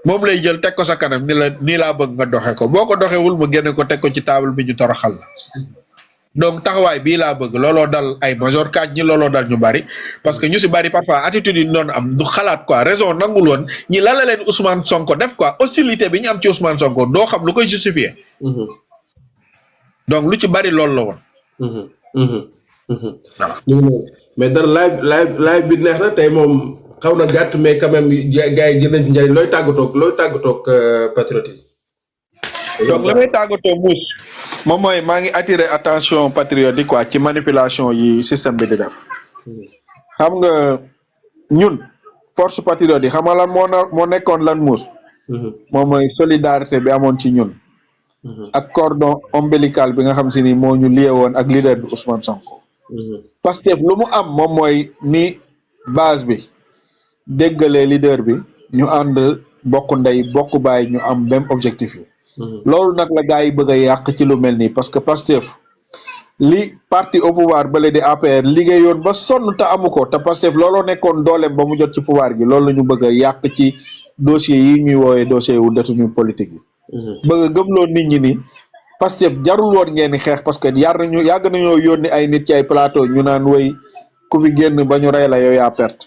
moom lay jël teg ko sa kanam ni la nii laa bëgg nga doxe ko boo ko doxewul mu génne ko teg ko ci table bi ñu toroxal la. donc taxawaay bii laa bëgg looloo dal ay major Kandji ñi looloo dal ñu bari parce que ñu si bari parfois attitude yi ñu doon am du xalaat quoi raison nangul woon ñi la leen Ousmane Sonko def quoi hostilité bi ñu am ci Ousmane Sonko doo xam lu koy justifier. donc lu ci bari loolu la woon. voilà. mais dara live bi neex na tey moom xaw na gàtt mais quand même gars yi jël nañ ci njëriñ looy tàggatoog patriote yi. donc la may tàggatoo Mouss moom mooy maa ngi attirer attention patriote yi quoi ci manipulation yi système bi di def. xam nga ñun force patriote yi xam nga lan moo nekkoon lan Mouss. moom mooy solidarité bi amoon ci ñun. ak cordon ombilical bi nga xam si ni moo ñu lié woon ak leader bi Ousmane Sonko. Pastef lu mu am moom mooy ni base bi déggalee leader bi ñu ànd bokk ndey bokk baay ñu am même objectif yi. loolu nag la gars yi bëgg a yàq ci lu mel nii parce que Pastef li parti au pouvoir bale di APR liggéeyoon ba sonn te amu ko te Pastef looloo nekkoon dooleem ba mu jot ci pouvoir gi loolu la ñu bëgg a yàq ci dossier yi ñuy woowee dossier wu détenu politique yi. bëgg a gëmloo nit ñi ni Pastef jarul woon ngeen di xeex parce que yàgg nañoo yónni ay nit ci ay plateau ñu naan woy ku fi génn ba ñu rey la yow yaa perte.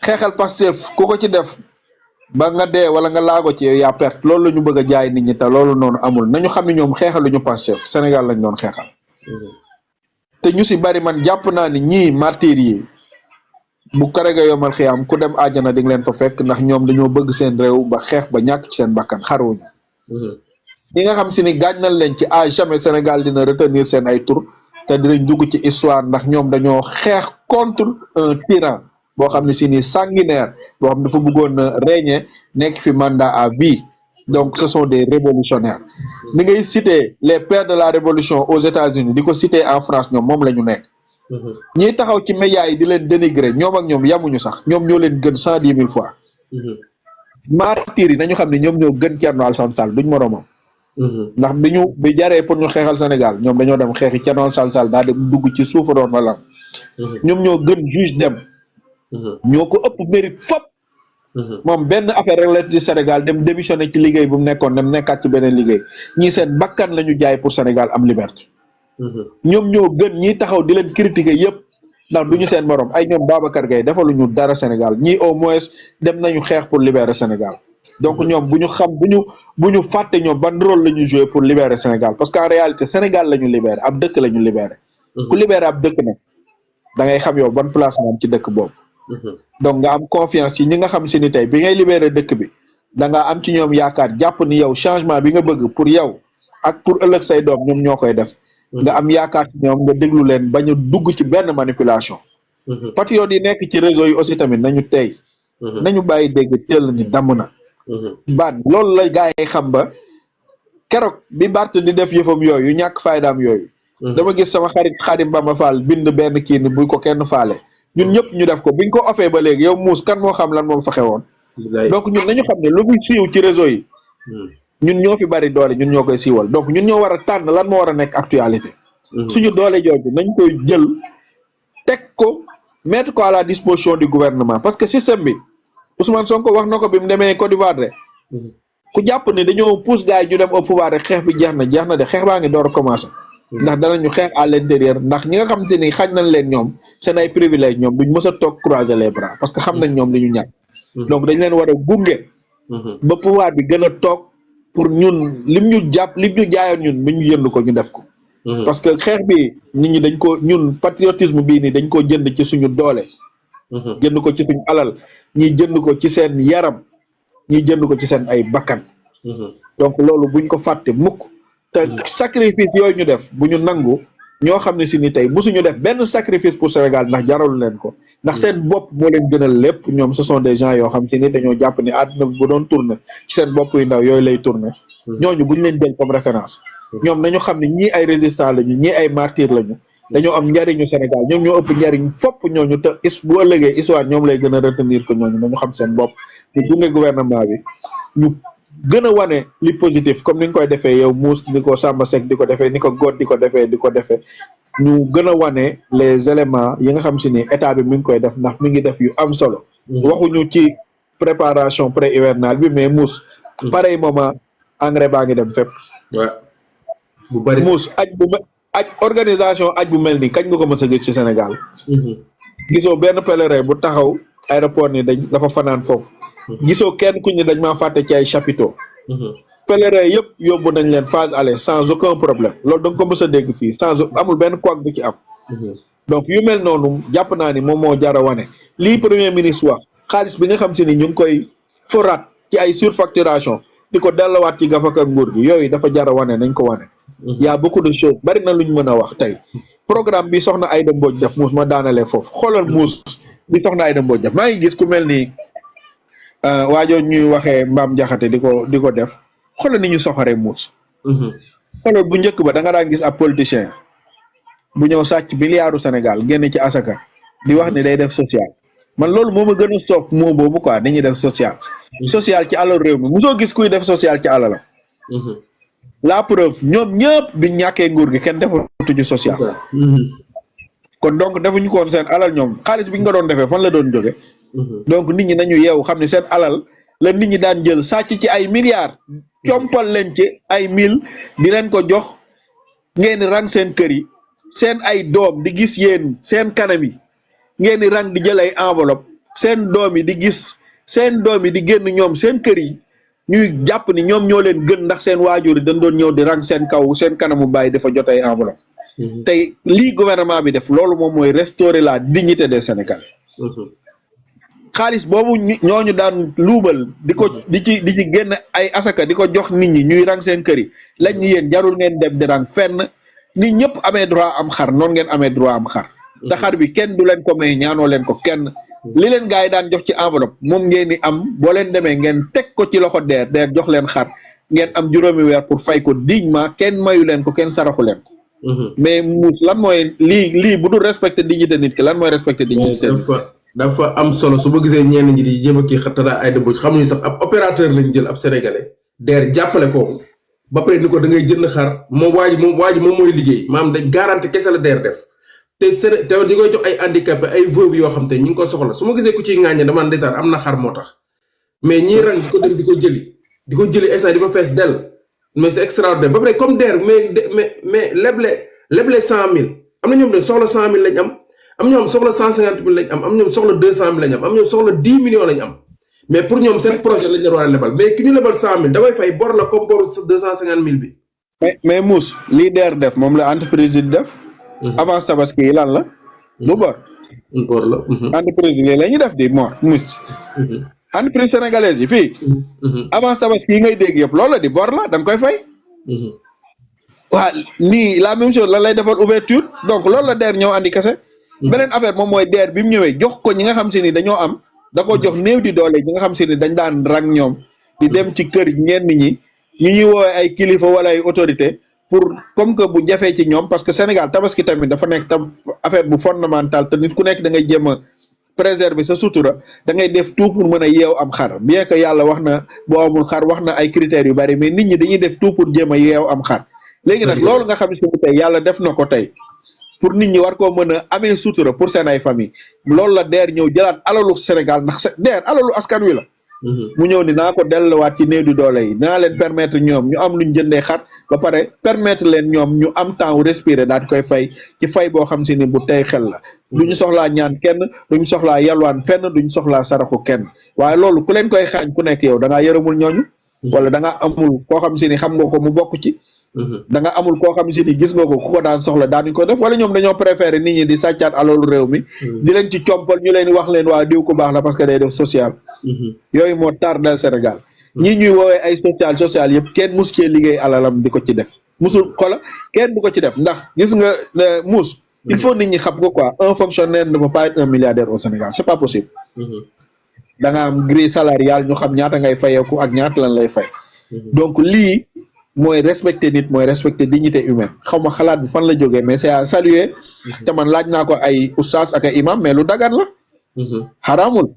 xeexal Pastef ku ko ci def. ba nga dee wala nga laago ci yaa perte loolu la ñu bëgg a jaay nit ñi te loolu noonu amul nañu xam ne ñoom xeexaluñu Pastef Sénégal lañ doon xeexal. te ñu si bari man jàpp naa ni ñii martyr yi bu karega yomal xiyaam ku dem àjjana di nga leen fa fekk ndax ñoom dañoo bëgg seen réew ba xeex ba ñàkk ci seen bakkan xaruñu. ñi nga xam si ni gaañ nañ leen ci à jamais Sénégal dina retenir seen ay tur te dinañ dugg ci histoire ndax ñoom dañoo xeex contre un tyran. boo xam ne si ni sanguinaire boo xam ne dafa bëggoon régner nekk fi mandat à vie donc ce sont des révolutionnaires ni ngay citer les pères de la révolution aux États-Unis di ko citer en France ñoom moom la ñu nekk ñiy taxaw ci médias yi di leen dénigrer ñoom ak ñoom yamuñu sax ñoom ñoo leen gën 110 000 fois martyrs yi nañu xam ne ñoom ñoo gën Thierno Alassane Sall duñ moroomam ndax bi jaree pour ñu xeexal Sénégal ñoom dañoo dem xeexi Thierno Alassane Sall daal dem dugg ci suufa doon wala ñoom ñoo gën juge dem ñoo ko ëpp mérite fop moom benn affaire rek la ci Sénégal dem démissionné ci liggéey bu mu nekkoon dem nekkaat ci beneen liggéey ñii seen bakkan la ñu jaay pour Sénégal am liberté ñoom ñoo gën ñii taxaw di leen critiquer yëpp ndax du ñu seen morom ay ñoom Babacar Gueye defaluñu dara Sénégal ñii au moins dem nañu xeex pour libérer Sénégal donc ñoom bu ñu fàtte ñoom ban rôle la ñu joué pour libérer Sénégal parce qu'en réalité Sénégal la ñu libéré ab dëkk la ñu libéré ku libéré ab dëkk nag da ngay xam yow ban place nga am ci dëkk boobu donc nga am confiance ci ñi nga xam si ni tey bi ngay libéré dëkk bi da nga am ci ñoom yaakaar jàpp ni yow changement bi nga bëgg pour yow ak pour ëllëg say doom ñoom ñoo koy def nga am yaakaar ci ñoom nga déglu leen bañ a dugg ci benn manipulation patriotes yi nekk ci réseau yi aussi tamit nañu tey nañu bàyyi dégg teel ni damm na baat loolu la gars yi xam ba keroog bi Bart di def yëfam yooyu ñàkk faydaam yooyu dama gis sama xarit Xaadim Bamba Fall bind benn kii ni bu ko kenn faale ñun ñëpp ñu def ko biñ ko offee ba léegi yow muus kan moo xam lan moom fa xewoon donc ñun nañu xam ne lu muy siiw ci réseau yi ñun ñoo fi bari doole ñun ñoo koy siiwal donc ñun ñoo war a tànn lan moo war a nekk actualité suñu doole jooju nañ koy jël teg ko mettre ko à la disposition du gouvernement parce que système bi Ousmane Sonko wax na ko bi mu demee Côte d'Ivoire de ku jàpp ne dañoo pousse gars yi ñu dem au pouvoir rek xeex bi jeex na de xeex baa ngi door a commencé ndax danañu xeex à l'intérieur ndax ñi nga xam te ni xañ nañ leen ñoom seen ay privilège ñoom duñ mës a toog croiser les bras parce que xam nañ ñoom li ñu ñàkk donc dañ leen war a gunge ba pouvoir bi gën a toog pour ñun lim ñu jaayoon ñun bu ñu jënd ko ñu def ko parce que xeex bi nit ñi dañ ko ñun patriotisme bii nii dañ ko jënd ci suñu doole jënd ko ci suñu alal ñi jënd ko ci seen yaram ñi jënd ko ci seen ay bakkan donc loolu buñ ko fàtte mukk te sacrifice yooyu ñu def bu ñu nangu ñoo xam ne si ni tey musuñu def benn sacrifice pour Sénégal ndax jaralu leen ko ndax seen bopp moo leen gënal lépp ñoom ce sont des gens yoo xam si ni dañoo jàpp ni àdduna bi bu doon tourner ci seen bopp yu ndaw yooyu lay tourner ñooñu buñ leen jël comme référence ñoom nañu xam ne ñii ay résistants lañu ñii ay martyrs lañu dañoo am njariñu Sénégal ñoom ñoo ëpp njariñ fopp ñooñu te bu ëllëgee histoire ñoom lay gën a retenir que ñooñu nañu xam seen bopp ñu gunge gouvernement bi ñu gën a wane li positif comme ni nga koy defee yow muus ni ko Samba Seck di ko defee ni ko góor di ko defee ñu gën a wane les éléments yi nga xam si ni état bi mi ngi koy def ndax mi ngi def yu am solo waxuñu ci préparation pré hivernale bi mais muus pareil moment engrais baa ngi dem fépp bu bari muus aj organisation aj bu mel ni kañ nga ko mës a gis ci Sénégal gisoo benn pèlerin bu taxaw aéroport ni dafa fanaan foofu gisoo kenn ku ñu dañ maa fàtte ci ay chapiteaux pèlerin yëpp yóbbu nañ leen phase aller sans aucun problème loolu da nga ko mës a dégg fii amul benn couac bu ci am donc yu mel noonu jàpp naa ni moom moo jar a wane lii premier ministre wax xaalis bi nga xam si ni ñu ngi koy foraat ci ay surfacturation di ko delluwaat ci gafak ak nguur gi yooyu dafa jar a wane nañ ko wane y a beaucoup de choses bari na luñ mën a wax tey programme bi soxna Aïda Mbodj def muus ma daanalee foofu xoolal muus bi soxna Aïda Mbodj def maa ngi gis ku mel ni waajoo ñuy waxee Mbaam Jaxate di ko def xoolal ni ñu soxoree muus xoolal bu njëkk ba da nga daan gis ab politicien bu ñëw sàcc milliardu Sénégal génn ci asaka di wax ni day def social man loolu moo ma gën a soof moo boobu quoi dañuy def social ci alal réew mi mosoo gis kuy def social ci alalam la preuve ñoom ñëpp biñ ñàkkee nguur gi kenn defatu ci social kon donc defuñu ko woon seen alal ñoom xaalis bi nga doon defee fan la doon jóge donc nit ñi nañu yeewu xam ne seen alal la nit ñi daan jël sàcc ci ay milliards compal leen ci ay mille di leen ko jox ngeen di rang seen kër yi seen ay doom di gis yéen seen kanam yi ngeen di rang di jël ay enveloppe seen doom yi di gis seen doom yi di génn ñoom seen kër yi ñuy jàpp ni ñoom ñoo leen gën ndax seen waajur yi dañ doon ñëw di rang seen kaw seen kanamu bàyyi dafa jot ay enveloppe tey lii gouvernement bi def loolu moom mooy restaurer la dignité des Sénégalais xaalis boobu ñooñu daan luubal di ci génn ay asaka di ko jox nit ñi ñuy rang seen kër yi lañ ñi yéen jarul ngeen dem di rang fenn nit ñëpp amee droit am xar noonu ngeen amee droit am xar te xar bi kenn du leen ko may ñaanoo leen ko kenn li leen gars yi daan jox ci enveloppe moom ngeen di am boo leen demee ngeen teg ko ci loxo deer jox leen xar ngeen am juróomi weer pour fay ko dignement kenn mayu leen ko kenn saraxu leen ko mais lan mooy lii bu dul respecté dignité nit ki lan mooy respecté dignité dafa am solo su ma gisee ñenn ñi di jéem a kii xattara Aïda Mbodj xamuñu sax ab opérateur lañ jël ab sénégalais deer jàppale ko ba pare ni ko da ngay jënd xar moom waa ji moom mooy liggéey maanaam dañ garanti kese la deer def te ñi koy jox ay handicapé ay veuve yoo xam te ñi ngi ko soxla su ma gisee ku ciy ŋàññe dama ndeysaan am na xar moo tax mais ñii rang di ko dem di ko jëli instant di ko fees dell mais c'est extraordinaire ba pare comme deer mais leble 100 000 am na ñoom de soxla 100 000 lañ am ñoom soxla 150 000 lañ am ñoom soxla 200 000 lañ am ñoom soxla 10 millions lañ am mais pour ñoom seen projet lañ leen war a lebal mais ki ñu lebal 100 000 da koy fay bor la comme bor 250 000 bi. mais Mouss lii DER def moom la entreprise yi def. avance tabaski yi lan la. du bor. bor la. entreprise yi la ñuy def di Mouss. entreprise sénégalaise yi fii. avance tabaski yi ngay dégg yëpp loolu la di bor la da nga koy fay. waa nii la même chose lan lay defal ouverture donc loolu la DER ñëw andi kese. beneen affaire moom mooy DER bi mu ñëwee jox ko ñi nga xam si ni dañoo am da ko jox néew di doole ñi nga xam si ni dañ daan rang ñoom di dem ci kër ñenn ñi ñuy woowee ay kilifa wala ay autorité pour comme que bu jafee ci ñoom parce que Sénégal tabaski tamit dafa nekk tam affaire bu fondamental te nit ku nekk da ngay jéem a préserver sa sutura da ngay def tout pour mën a yeew am xar bien que yàlla wax na boo amul xar wax na ay critères yu bari mais nit ñi dañuy def tout pour jéem a yeew am xar léegi nag loolu nga xam si ni tey yàlla def na ko tey pour nit ñi war koo mën a amee sutura pour seen ay famille loolu la DER ñëw jëlaat alalu Sénégal ndax DER alalu askan wi la. mu ñëw ni naa ko delluwaat ci néew di doole yi naa leen permettre ñoom ñu am luñ jëndee xar ba pare permettre leen ñoom ñu am temps wu respirer daal di koy fay ci fay boo xam si ni bu tey xel la. duñu soxlaa ñaan kenn duñu soxlaa yalwaan fenn duñu soxlaa saraxu kenn waaye loolu ku leen koy xaañ ku nekk yow da ngaa yërëmul ñooñu. wala da nga amul koo xam si ni xam nga ko mu bokk ci. da nga amul koo xam si ni gis nga ko ku ko daan soxla daanuñ ko def wala ñoom dañoo préféré nit ñi di sàccaat alalu réew mi. di leen ci compal ñu leen wax leen waa diw ku baax la parce que day def social. yooyu moo tardel Sénégal. ñii ñuy woowee ay social yëpp kenn mus cee liggéey alalam di ko ci def musul xola kenn du ko ci def ndax gis nga Mouss. il faut nit ñi xam ko quoi un fonctionnaire ne peut pas être un milliardaire au Sénégal c'est pas possible. da nga am grille salariale ñu xam ñaata ngay fayeeku ak ñaata lan lay fay. donc lii. mooy respecter nit mooy respecter dignité humaine xaw ma xalaat bi fan la jógee mais c'est à saluer te man laaj naa ko ay oustaz ak ay imam mais lu dagan la xaraamul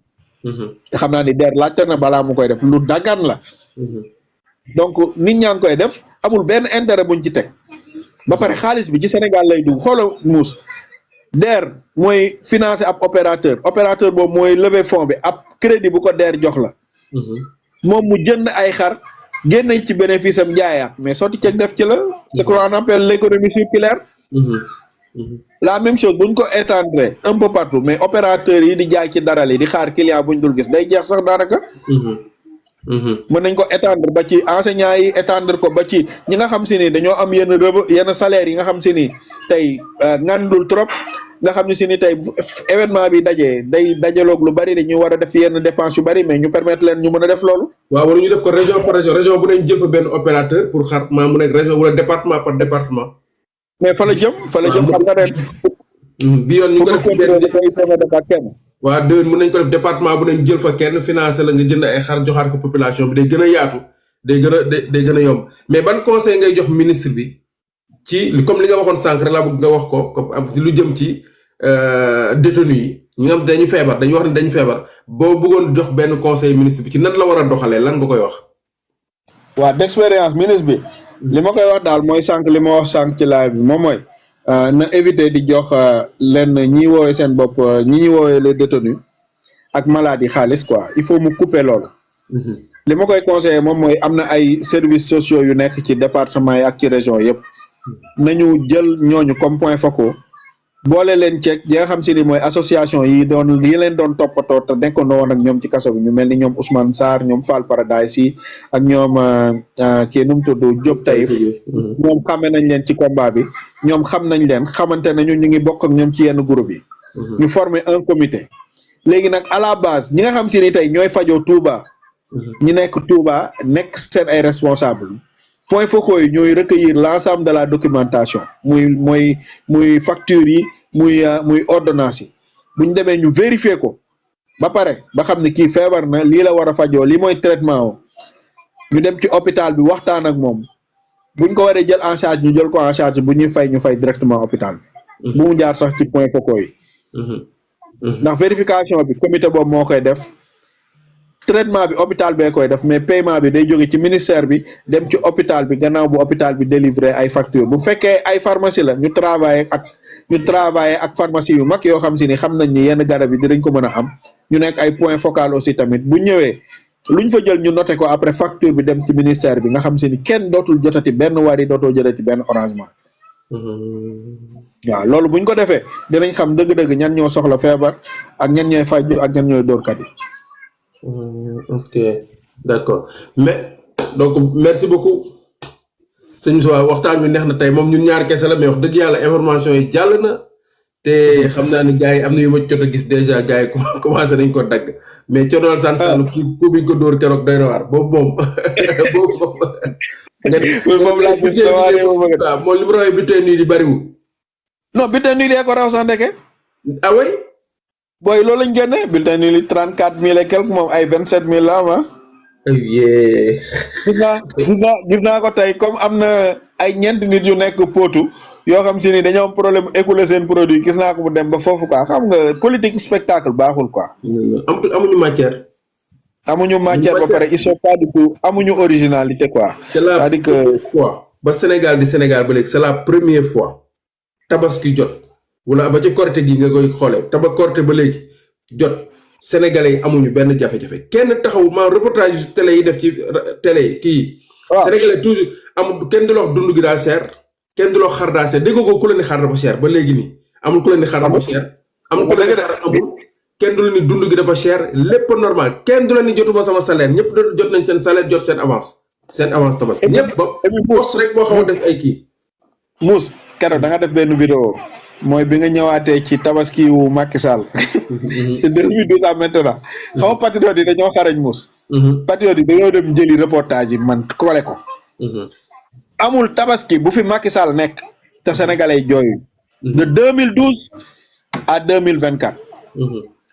te xam naa ni DER laajte na balaa mu koy def lu dagan la donc nit ñaa ngi koy def amul benn intérêt buñ ci teg ba pare xaalis bi ci Sénégal lay dugg xoola Mouss DER mooy financer ab opérateur boobu mooy lever fonds bi ab crédit bu ko DER jox la moom mu jënd ay xar génn ci bénéfice am jaayaat mais sotti ceeg def ci la ce qu'on appelle l'économie circulaire la même chose buñ ko étendre un peu partout mais opérateurs yi di jaay ci daral yi di xaar client buñ dul gis day jeex sax daanaka mën nañ ko étendre ba ci enseignants yi étendre ko ba ci ñi nga xam si ni dañoo am yenn salaire yi nga xam si ni tey ngandul trop nga xam ne si ni tey événement bi day dajaloog lu bari dañuy war a def yenn dépense yu bari mais ñu permettre leen ñu mën a def loolu. waaw wala ñu def ko région par région bu nañ jël fa benn opérateur pour xar maa mu nekk région wala département par département. mais fa la jëm xam nga ren. bi yoon ñu ko def kenn. waaw déwén mën nañ ko def département bu nañ jël fa kenn financé la nga jënd ay xar joxaat ko population bi day gën a yaatu day gën a yomb mais ban conseil ngay jox ministre bi ci comme li nga waxoon sànq rek laa bëgg nga wax ko lu jëm ci. détenu yi ñi nga xam dañu feebar dañu wax ne dañu feebar boo bëggoon jox benn conseil ministre bi ci nan la war a doxalee lan nga koy wax. waaw d'expérience ministre bi li ma koy wax daal mooy sànq li ma wax sànq ci live bi moom mooy na éviter di jox leen ñi woowee seen bopp ñi woowee les détenus ak malades yi xaalis quoi il faut mu couper loolu. li ma koy conseiller moom mooy am na ay services sociaux yu nekk ci département yi ak ci région yëpp nañu jël ñooñu comme point focaux. boole leen ceeg yi nga xam si ni mooy association yi leen doon toppatoo te nekkandoo woon ak ñoom ci kaso bi ñu mel ni ñoom Ousmane Sarr ñoom Fall Paradise yi ak ñoom kii nu mu tudd Diop Taïf ñoom xame nañ leen ci combat bi ñoom xam nañ leen xamante nañu ñu ngi bokk ak ñoom ci yenn groupe yi ñu former un comité léegi nag à la base ñi nga xam si ni tey ñooy fajoo Touba ñi nekk Touba nekk seen ay responsable point focaux yi ñooy recueillir l'ensemble de la documentation muy factures yi muy ordonnance yi bu ñu demee ñu vérifier ko ba pare ba xam ne kii feebar na lii la war a fajoo lii mooy traitement o ñu dem ci hôpital bi waxtaan ak moom buñ ko waree jël en charge ñu jël ko en charge bu ñuy fay ñu fay directement hôpital bi bu mu jaar sax ci point focaux yi ndax vérification bi comité boobu moo koy def traitement bi hôpital bee koy def mais paiement bi day jóge ci ministère bi dem ci hôpital bi gannaaw bu hôpital bi délivré ay facture bu fekkee ay pharmacie la ñu travailler ak pharmacie yu mag yoo xam si ni xam nañ ni yenn garab yi dinañ ko mën a am ñu nekk ay point focal aussi tamit bu ñëwee luñ fa jël ñu noté ko après facture bi dem ci ministère bi nga xam si ni kenn dootul jotati benn wari dootoo jotati benn arrangement waaw loolu buñ ko defee dinañ xam dëgg-dëgg ñan ñoo soxla feebar ak ñan ñooy faju ak ñan ñooy dóorkat yi ok d'accord mais donc merci beaucoup sëñ Moussa waxtaan bi neex na tey moom ñun ñaar kese la mais wax dëgg yàlla information yi jàll na te xam naa ni gars yi am na yu ma jot a gis dèjà gars yi commencé nañ ko dagg mais Thierno Alassane Sall ku biñ ko dóor keroog doy na waar boobu moom boobu moom nga waaw moom li mu rawee bi tey nii di bariwul non bulletin nul yi ko raw sax ndeke ah oui booy loolu lañ génne bulletin nul yi 34 000 et quelque moom ay 27 000 la ama yee gis naa ko tey comme am na ay ñeent nit yu nekk Potou yoo xam si ni dañoo am problème écouler seen produit gis naa ko mu dem ba foofu quoi xam nga politique spectacle baaxul quoi. amuñu matière. amuñu matière ba pare ils sont pas du tout amuñu originalité quoi. c'est-à-dire que fois ba Sénégal di Sénégal ba léegi c'est la première fois tabaski jot wala ba ci Korité gi nga koy xoolee Korité ba léegi jot. Sénégalais yi amuñu benn jafe-jafe kenn taxaw ma reportage télé yi def ci télé yi kii. waaw Sénégalais toujours amul kenn du la wax dund gi daa cher kenn du la wax xar daa cher dégg ko ku la ni xar dafa cher ba léegi nii amul ku la ni xar dafa cher. amul ku la ni xar amul kenn du la ni dund gi dafa cher lépp normal kenn du la ni jotuma sama salaire ñëpp jot nañ seen salaire jot seen avance tabaski ñëpp ba poste rek boo xaw a des ay kii. Mouss keroog da nga def benn vidéo mooy bi nga ñëwaatee ci tabaski wu Macky Sall. te 2012 à maintenant. xam nga patriote yi dañoo xarañ Mouss. patriote yi dañoo dem jëli reportage yi man koole ko. amul tabaski bu fi Macky Sall nekk te sénégalais yi jooyu. de 2012 à 2024.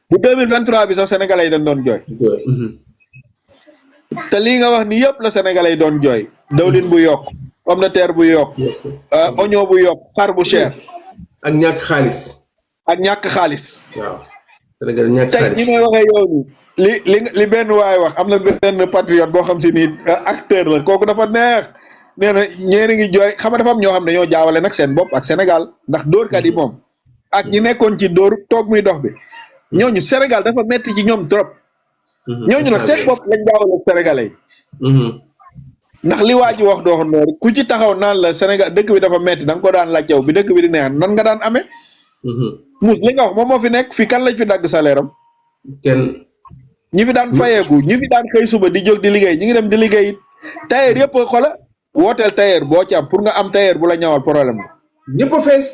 bu 2023 bi sax sénégalais yi dañ doon jooy. te lii nga wax ni yëpp la sénégalais yi doon jooy. dawlin bu yokk pomme de terre bu yokk. oignon bu yokk xar bu cher. ak ñàkk xaalis. waaw. Sénégal ñàkk xaalis tey ñi may waxee yow li benn waay wax am na benn patriote boo xam si ni acteur la kooku dafa neex nee na ñeeni ngi jooy xam nga dafa am ñoo xam dañoo jaawale nag seen bopp ak Sénégal ndax dóorkat yi moom ak ñi nekkoon ci dóor toog muy dox bi ñooñu Sénégal dafa metti ci ñoom trop. ñooñu nag seen bopp lañ jaawale ak sénégalais yi. ndax li waa ji wax doo xam ku ci taxaw naan la Sénégal dëkk bi dafa metti da nga ko daan laaj yow bi dëkk bi di neex nan nga daan amee. Mouss li nga wax moom moo fi nekk fii kan lañ fi dagg salaire am. kenn ñi fi daan fayeeku ñi fi daan xëy suba di jóg di liggéey ñi ngi dem di liggéey it tailleur yëpp xola wooteel tailleur boo ci am pour nga am tailleur bu la ñawal problème la. ñëpp a fees.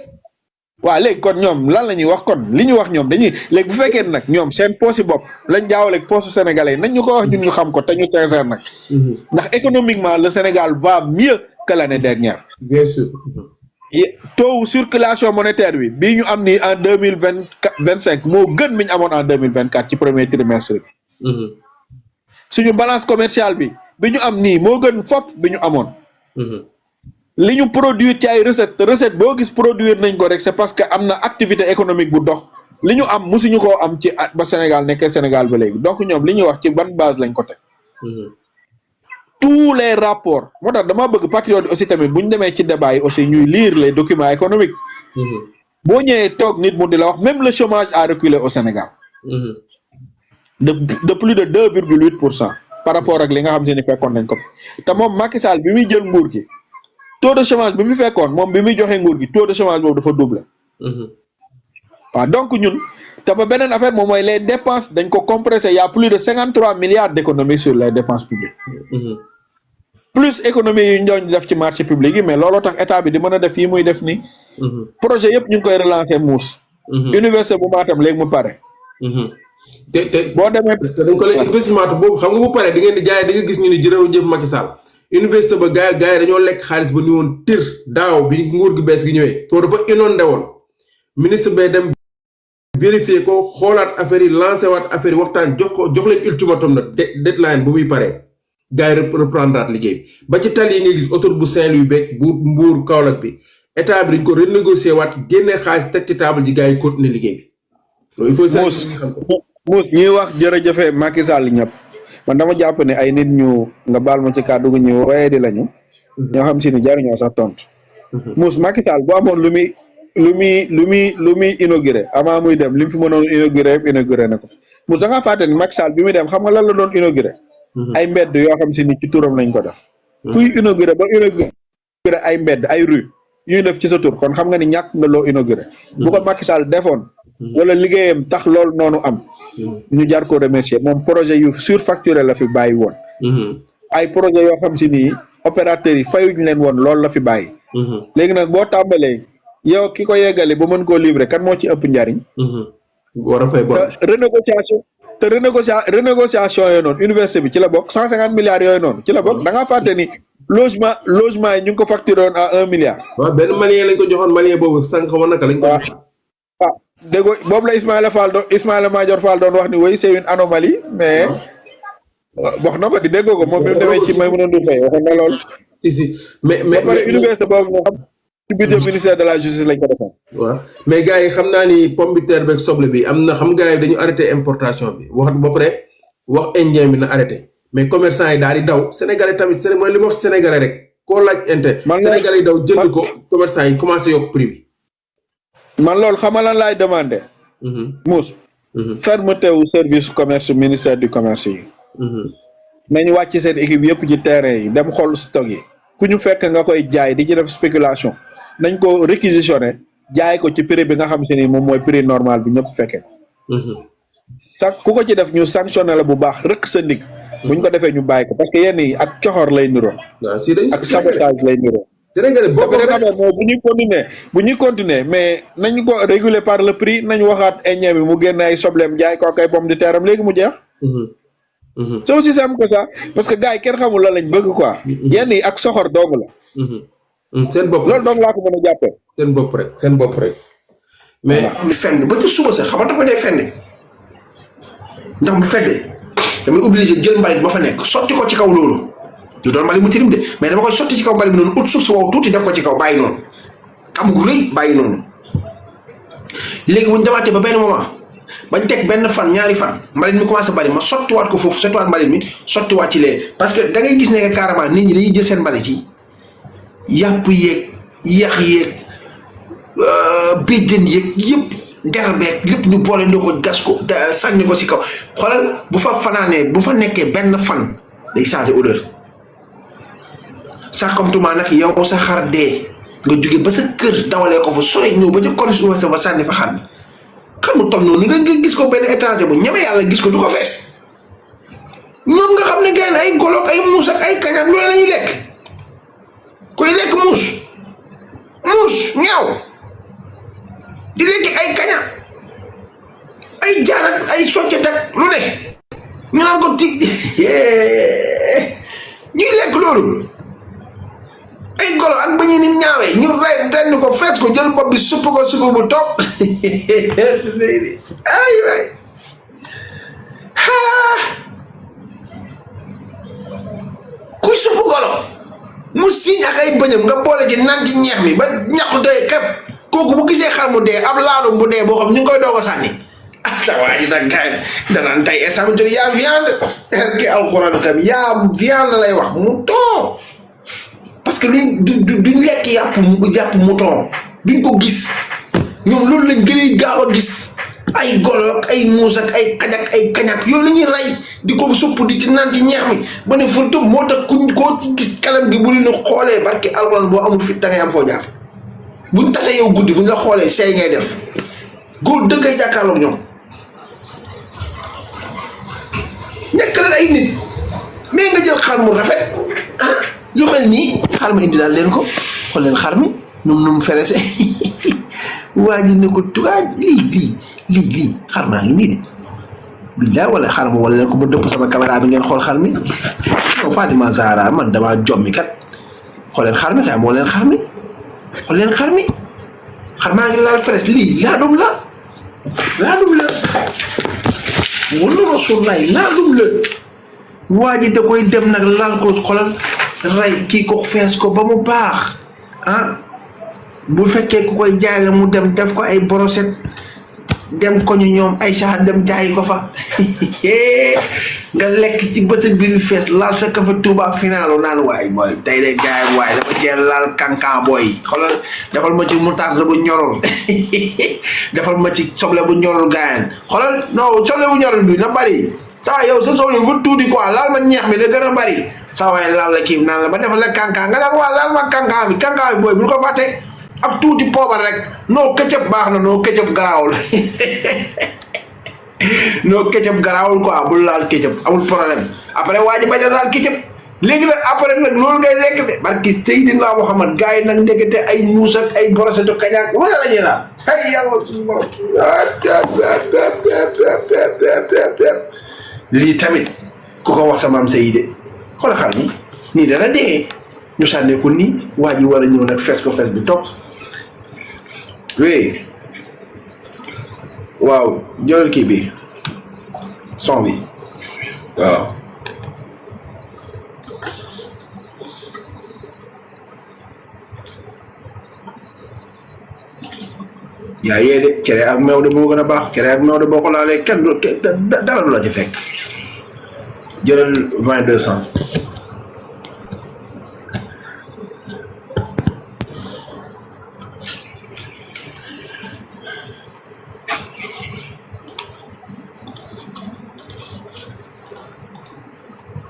waaw léegi kon ñoom lan la ñuy wax kon li ñu wax ñoom dañuy léegi bu fekkee nag ñoom seen poosi bopp lañ jaawaleeg poosu sénégalais nañ ñu ko wax ñun ñu xam ko te ñu sincère nag. ndax économiquement le Sénégal va mieux que l'année dernière. bien sûr. taux circulation monétaire bi bii ñu am ni en 2025 moo gën mi ñu amoon en 2024 ci premier trimestre bi. suñu balance commerciale bi ñu am nii moo gën fop bi ñu amoon. li ñu produire ci ay recette boo gis produire nañ ko rek c'est parce que am na activité économique bu dox li ñu am musuñu koo am ci ba Sénégal nekkee Sénégal ba léegi donc ñoom li ñuy wax ci ban base lañ ko teg. tous les rapports moo tax dama bëgg patriote aussi tamit bu ñu demee ci débat yi aussi ñuy lire les documents économiques. boo ñëwee toog nit mu di la wax même le chômage a reculé au Sénégal. de plus de 2,8% par rapport ak li nga xam se ni fekkoon nañ ko fi te moom Macky Sall bi muy jël nguur gi taux de chômage bi mu fekkoon moom bi muy joxe nguur gi taux de chômage boobu dafa doublé. waaw donc ñun te ba beneen affaire moom mooy les dépenses dañ ko compressé y a plus de 53 milliards d'économies sur les dépenses publiques. plus économie yu ñu doon def ci marché public yi mais looloo tax état bi di mën a def yi muy def nii. projet yëpp ñu ngi koy relancer Mouss. université bu Matam léegi mu pare. te boo demee dañ ko lay investissement boobu xam nga bu paree di ngeen di jaay di nga gis ñu ni jërëjëf Macky Sall université ba gars yi dañoo lekk xaalis ba ni woon tir daaw bi nguur gi bees gi ñëwee to dafa inondé woon ministre bay dem vérifier ko xoolaat affaire yi lancé waat affaire yi waxtaan jox leen ultimatum nag deadline bu muy paree gars yi reprendre liggéey bi ba ci tali yi nga gis autoroute bu Saint-Louis beeg bu Mbour Kaolack bi état bi dañ ko renégocier waat génnee xaalis teg ci table ji gars yi continuer liggéey bi loolu il faut Mouss ñuy wax jërëjëfe Macky Sall ñëpp man dama jàpp ne ay nit ñu nga baal ma ci kàddu gu ñu waaye di lañu ñoo xam si ni jariñoo sax tontu. Mouss Macky Sall bu amoon lu muy inauguré avant muy dem li mu fi mënoon inauguré yëpp inauguré na ko fi Mouss da ngaa fàtte ni Macky Sall bi muy dem xam nga lan la doon inauguré. ay mbedd yoo xam si ni ci turam lañ ko def. kuy inauguré ba inauguré ay mbedd ay rue ñuy def ci sa tur kon xam nga ni ñàkk nga loo inauguré. bu ko Macky Sall defoon. wala liggéeyam tax loolu noonu am ñu jar ko remercier moom projet yu surfacturé la fi bàyyi woon ay projet yoo xam si nii opérateurs yi fayuñ leen woon loolu la fi bàyyi léegi nag boo tàmbalee yow ki ko yeggali ba mën koo livrer kan moo ci ëpp njariñ war a fay bor te renégociation yooyu noonu université bi ci la bokk 150 milliards yooyu noonu ci la bokk da ngaa fàtte ni logement yi ñu ngi ko facturé woon à 1 milliard. waaw benn malien lañ ko joxoon malien boobu sànq ma naka lañ ko. waaw dégg nga boobu la Ismaïla Madior Fall doon wax ni oui c'est une anomalie mais wax na ko di dégg ko moom mi mu demee ci Maïmouna Ndour Faye waxoon na loolu. si mais ba pare université boobu nga xam ci budget ministère de la justice lañ ko defoon. waaw mais gars yi xam naa ni pomme de terre beeg soble bi am na xam gars yi dañu arrêté importation bi wax ba pare wax indien bi na arrêté mais commerçant yi daal di daw sénégalais tamit mooy li ma wax sénégalais rek koo laaj inte sénégalais yi daw jënd ko commerçant yi commencé yokk prix bi. man loolu xam nga lan laay demandé. Mouss. fermeté wu service commerce ministère du commerce yi. nañu wàcc seen équipe yëpp ci terrain yi dem xool stock yi ku ñu fekk nga koy jaay di ci def spéculation nañ ko réquisitionné jaay ko ci prix bi nga xam si ni moom mooy prix normal bi ñëpp fekkee. sax ku ko ci def ñu sanctionné la bu baax rëkk sa ndig. buñ ko defee ñu bàyyi ko parce que yenn yi ak coxor lay niroo. ak sabotage lay niroo. Sénégalais boo ko bu ñuy continuer mais nañ ko réguler par le prix nañ waxaat indien bi mu génne ay sobleem jaay ko ak ay pomme de terre am léegi mu jeex. c'est aussi simple que ça parce que gars yi kenn xamul la lañ bëgg quoi. yenn yi ak soxor dong la. seen bopp loolu dong laa ko mën a jàppee. seen bopp rek. mais am fenn ba ci suba sax xam nga dafa dee fenn ndax bu fekkee damay obligé jël mbalit ba fa nekk sotti ko ci kaw loolu du doon mbalit mu tilim de mais dama koy sotti ci kaw mbalit bi noonu ut suuf si wow tuuti def ko ci kaw bàyyi noonu am gu rëy bàyyi noonu léegi bu ñu demaatee ba benn moment bañ teg benn fan ñaari fan mbalit mi commencé bari ma sottiwaat ko foofu sottiwaat mbalit mi sottiwaat ci lee parce que da ngay gis ne que carrément nit ñi dañuy jël seen mbalit yi yàpp yeeg yax yeeg béjjën yeeg yëpp derbeeg lépp ñu boole ndoo ko gas ko sànni ko si kaw xoolal bu fa fanaanee bu fa nekkee benn fan day changé odeur sax comme tuma nag yow sa xar dee nga jóge ba sa kër dawalee ko fa sore ñëw ba ca koris ouest ba sànni fa xar mi xam mu toll noonu nga gis ko benn étranger bu ñeme yàlla gis ko du ko fees ñoom nga xam ne gën ay golo ay muus ak ay kañak lu ne lañuy lekk koy lekk muus ñaaw di lekk ay kaña ay jaan ak ay soccet ak lu ne ñu naan ko ti ñuy lekk loolu ay golo ak bañu ni ñaawee ñu renn ko fees ko jël bopp bi supp ko supp bu toog ay waay kuy supp golo mu siiñ ak ay bëñam nga boole ci naan ci ñeex mi ba ñaxu doy xepp kooku bu gisee xar mu dee ab laadum bu dee boo xam ñu ngi koy doog a sànni sa waa ji nag gars danaan tey instant bi yaa viande ki alxuraan kam yaa viande lay wax mouton parce que duñ lekk yàpp mouton duñ ko gis ñoom loolu lañ gën a gaaw a gis ay golo ak ay muus ak ay xajak ay kañak yooyu la ñuy rey di ko supp di ci naan ci ñeex mi ba ne furtu moo tax kuñ koo ci gis kanam gi bu leen xoolee barke alxuraan boo amul fit da ngay am foo jaar buñ tasee yow guddi buñ la xoolee seey ngay def góor dëggay jàkkaarloog ñoom nekk leen ay nit mais nga jël xar mu rafet lu mel nii xar ma indi daal leen ko xool leen xar mi num ferese waa ji ne ko tugaaj lii xar maa ngi nii de billaay wala xar ma wala leen ko ma dëpp sama caméra bi ngeen xool xar mi non Fatima Zahra man damaa jommi kat xool leen xar mi kay moo leen xar mi xool leen xar mi xar maa ngi laal feres lii laadum la wala rasulaay laadum la waa ji da koy dem nag laal ko xolal rey kii ko fees ko ba mu baax bu fekkee ku koy jaay la mu dem def ko ay brochette dem ko ñu ñoom ay sax dem jaay ko fa nga lekk ci bësëg biir fees laal sa kafe Touba finalu naan waay booy tey de gaay waay dafa cee laal kankan booy xoolal defal ma ci moutarde bu ñorul defal ma ci soble bu ñorul gaayan xoolal non soble bu ñorul bi na bari saa yow sa soble bu tuuti quoi laal ma ñeex mi la gën a bari saa waay laal la kii naan la ba defal la kankan nga naan waa laal ma kankan bi booy bul ko fàtte ak tuuti poobar rek noo këcëb baax na noo këcëb garaawul non ketchup garaawul quoi bul laal ketchup amul problème après waa ji bañ a laal ketchup léegi nag après nag loolu ngay lekk de barki Seydina Muhammad gars yi nag ndekete ay muus ak ay borosetu kañaak lu la ñuy laal ay yàlla suñu borom lii tamit ku ko wax sa maam Seydi xoolal xar ni nii dana dee ñu sànnee ko nii waa ji war a ñëw nag fees ko fees bi topp oui waaw jëlal kii bi son bi waaw yaa yee de cere ak meew de moo gën a baax cere ak meew de boo ko laalee kenn du dara du la ci fekk jëlal 20-200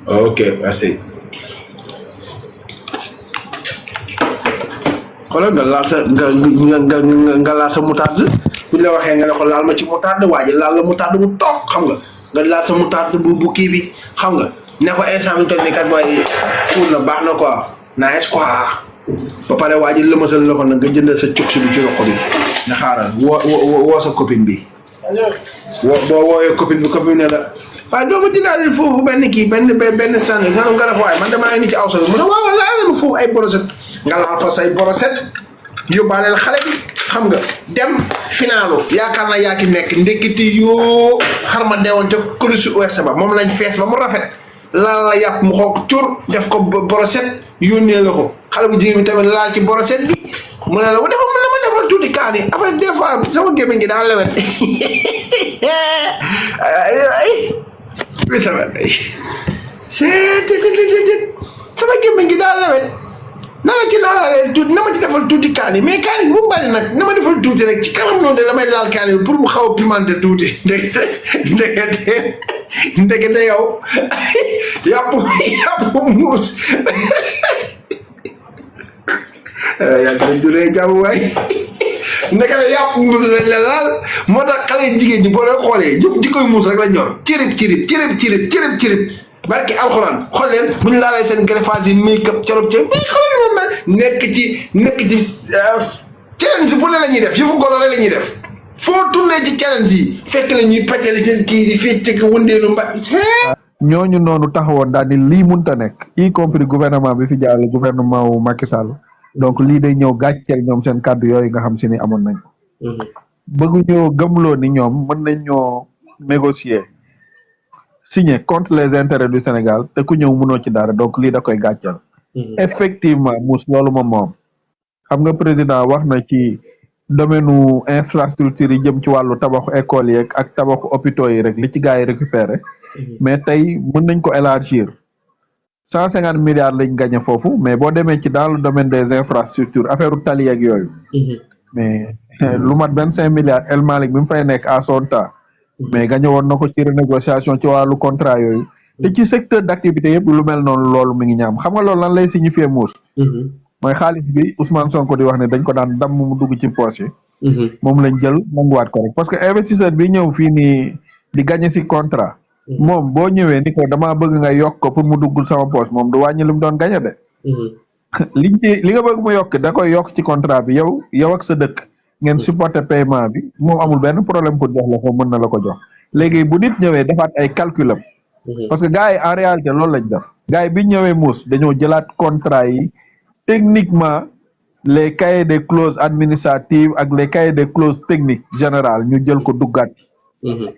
ok merci xoolal nga laal sa nga laal sa moutarde bu ñu la waxee nga ne ko laal ma ci moutarde waa ji laal la moutarde bu toog xam nga laal sa moutarde bu kii bi xam nga ne ko instant bi toog ni kat booy fuul na baax na quoi nice quoi ba pare waa ji lëmasal la ko nag nga jëndal sa cuksu bi ci roq bi nga xaaral woo sa copine bi boo wooyee copine bi ne la waaye doo ma jëndaalil foofu benn kii benn sànni nga def waaye man damaa ni ci aw sa mu ne waaw laal ma foofu ay brochette nga laal fa say brochette yóbbaaleel xale bi xam nga dem finaalu yaakaar na yaa ci nekk ndekiti yoo xar ma deewoon ca kuréel ouest ba moom lañ fees ba mu rafet laal la yàpp mu xonk cur def ko brochette yónnee la ko xale bu jigéen bi tamit laal ci brochette bi mu ne la ma defal tuuti kaani après des fois sama gémmiñ gi daa lewet oui sama gémmiñ gi daa lewet na la ci laalalee tuuti na ma ci defal tuuti kaani mais kaani bu mu bari nag na ma defal tuuti rek ci kanam noonu de la may laal kaani pour mu xaw a pimenté tuuti ndekete yow yàpp muus yaa ngi duree jàmm waay ndekete yàpp muus lañ la laal moo tax xale jigéen ñi boo leen xoolee ji koy muus rek la ñor cirib barki alxuraan xool leen bu ñu laalee seen greffage yi make-up corop ci mais xool moom nag nekk ci challenge bu ne la ñuy def yëfu golo la ñuy def foo tourné ci challenge yi fekk la ñuy pàccali seen kii di fii ci wëndeelu ñooñu noonu taxawoon daal ni lii munta nekk y compris gouvernement bi fi jaarale gouvernement wu Macky Sall donc lii day ñëw gàcceel ñoom seen kàddu yooyu nga xam si ni amoon nañ ko bëgguñoo gëmloo ni ñoom mën nañ ñoo négocier signé contre les intérêts du Sénégal te ku ñëw mënoo ci dara donc lii da koy gàcceel effectivement Mouss loolu moom xam nga président wax na ci domaine u infrastructure yi jëm ci wàllu tabaxu école yeeg ak tabaxu hôpitaux yi rek li ci gars yi récupéré mais tey mën nañ ko élargir 150 milliards lañ gagné foofu mais boo demee ci dans le domaine des infrastructures affaire u tali yeeg yooyu mais lu mat 25 milliards El Malick bi mu fay nekk à son temps mais gagné woon na ko ci renégociation ci wàllu contrat yooyu te ci secteur d' activité yëpp lu mel noonu loolu mi ngi ñaam xam nga loolu lan lay signifier Mouss mooy xaalis bi Ousmane Sonko di wax ne dañ ko daan damm mu dugg ci poche yi moom lañ jël nanguwaat ko rek parce que investisseur bi ñëw fii nii di gagné si contrat moom boo ñëwee ni ko damaa bëgg nga yokk ko pour mu duggul sama poche moom du wàññi lu mu doon gagné de li nga bëgg mu yokk da koy yokk ci contrat bi yow ak sa dëkk ngeen supporter paiement bi moom amul benn problème pour jox la ko mën na la ko jox léegi bu nit ñëwee defaat ay calculam parce que gars yi en réalité loolu lañ def gars yi bi ñëwee Mouss dañoo jëlaat contrat yi techniquement les cahiers des clauses administratives ak les cahiers des clauses techniques générales ñu jël ko duggaat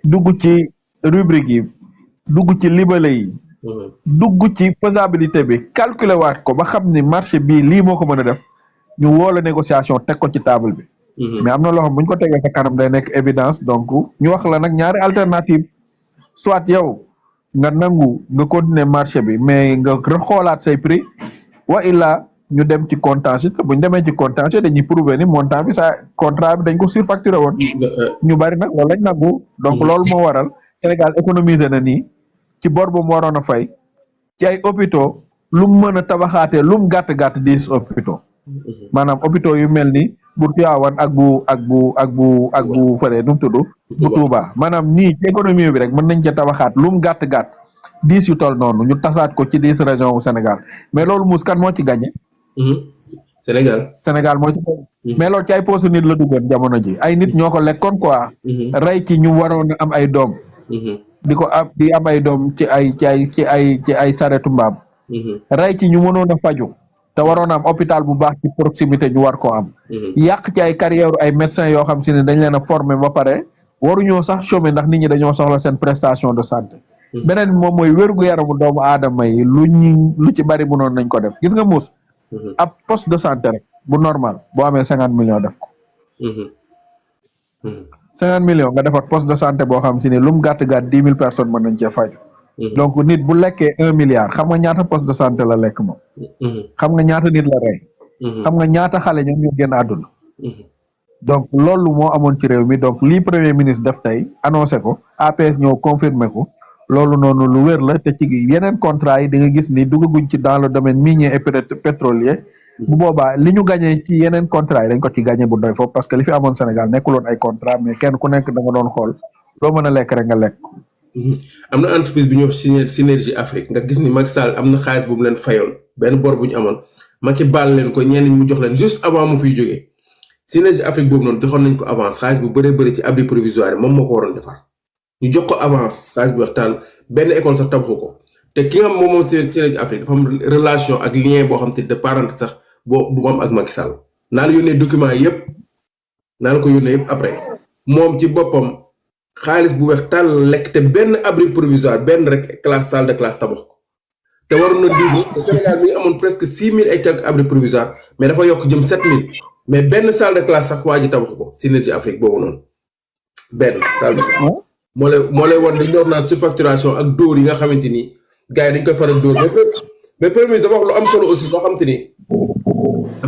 dugg ci rubrique yi dugg ci libellé yi dugg ci faisabilité bi calculer waat ko ba xam ni marché bii lii moo ko mën a def ñu woo la négociation teg ko ci table bi mais am na loo xam bu ñu ko tegee sa kanam day nekk évidence donc ñu wax la nag ñaari alternative soit yow nga nangu nga continuer marché bi mais nga xoolaat say prix wa illa ñu dem ci contentieux te bu ñu demee ci contentieux dañuy prouver ni montant bi sa contrat bi dañ ko surfacturé woon ñu bari nag loolu lañ nangu donc loolu moo waral Sénégal économiser na nii ci bor bu mu waroon a fay ci ay hôpitaux lu mu mën a tabaxaatee lu mu gàtt 10 hôpitaux maanaam hôpitaux yu mel ni bu Tivaouane ak bu fële nu mu tudd bu Touba maanaam nii ci économie bi rek mën nañ ca tabaxaat lu mu gàtt 10 yu toll noonu ñu tasaat ko ci 10 régions wu Sénégal mais loolu mus kan moo ci gagné. Sénégal moo ci mais loolu ci ay poste nit la duggoon jamono ji ay nit ñoo ko lekkoon quoi. rey ci ñu waroon a am ay doom. di am ay doom ci ay saretu mbaam. rey ci ñu mënoon a faju te waroon a am hôpital bu baax ci proximité ñu war koo am. yàq ci ay carrière ay médecins yoo xam si ne dañ leen a former ba pare waruñoo sax chômer ndax nit ñi dañoo soxla seen prestation de santé. beneen bi moom mooy wér-gu-yaramu doomu aadama yi lu ci bari mënoon nañ ko def gis nga muus. ab poste de santé rek bu normal boo amee 50 millions def ko. 50 millions nga defar poste de santé boo xam si ne lu mu gàtt 10 000 personnes mën nañ cee faju. donc nit bu lekkee 1 milliard xam nga ñaata poste de santé la lekk moom. xam nga ñaata nit la rey. xam nga ñaata xale ñoom ñu génn àdduna. donc loolu moo amoon ci réew mi donc lii premier ministre def tey annoncé ko APS ñëw confirmé ko. loolu noonu lu wér la te ci yeneen contrat yi da nga gis ni duggaguñ ci dans le domaine minier et pétrolier bu boobaa li ñu gagné ci yeneen contrat yi dañ ko ci gagné bu doy foofu parce que li fi amoon Sénégal nekkuloon ay contrat mais kenn ku nekk da nga doon xool loo mën a lekk rek nga lekk. am na entreprise bi ñuy wax Synergie Afrique nga gis ni Macky Sall am na xaalis bu mu leen fayoon benn bor bu ñu amoon Macky baal leen ko ñenn mu jox leen juste avant mu fiy jógee Synergie Afrique boobu noonu joxoon nañ ko avance xaalis bu bëri ci abri provisoire moom moo ko waroon defar. ñu jox ko avance xaalis bi waxtaan benn école sax tabaxu ko te ki nga xam moom Synergie Afrique dafa am relation ak lien boo xam te de parenté sax bu mu am ak Macky Sall naa la yónnee document yëpp naa la ko yónnee yëpp après moom ci boppam xaalis bu weex tàll lekk te benn abri provisoire benn rek classe salle de classe tabax ko te waroon na digg te Sénégal mi ngi amoon presque 6 000 et quelques abri provisoire mais dafa yokk jëm 7 000 mais benn salle de classe sax waa ji tabax ko Synergie Afrique boobu noonu benn salle de classe. moo lay wan dañu doon naan surfacturation ak dóor yi nga xamante ni gars yi dañ koy faral dóor mais premier ministre dafa wax lu am solo aussi loo xamante ni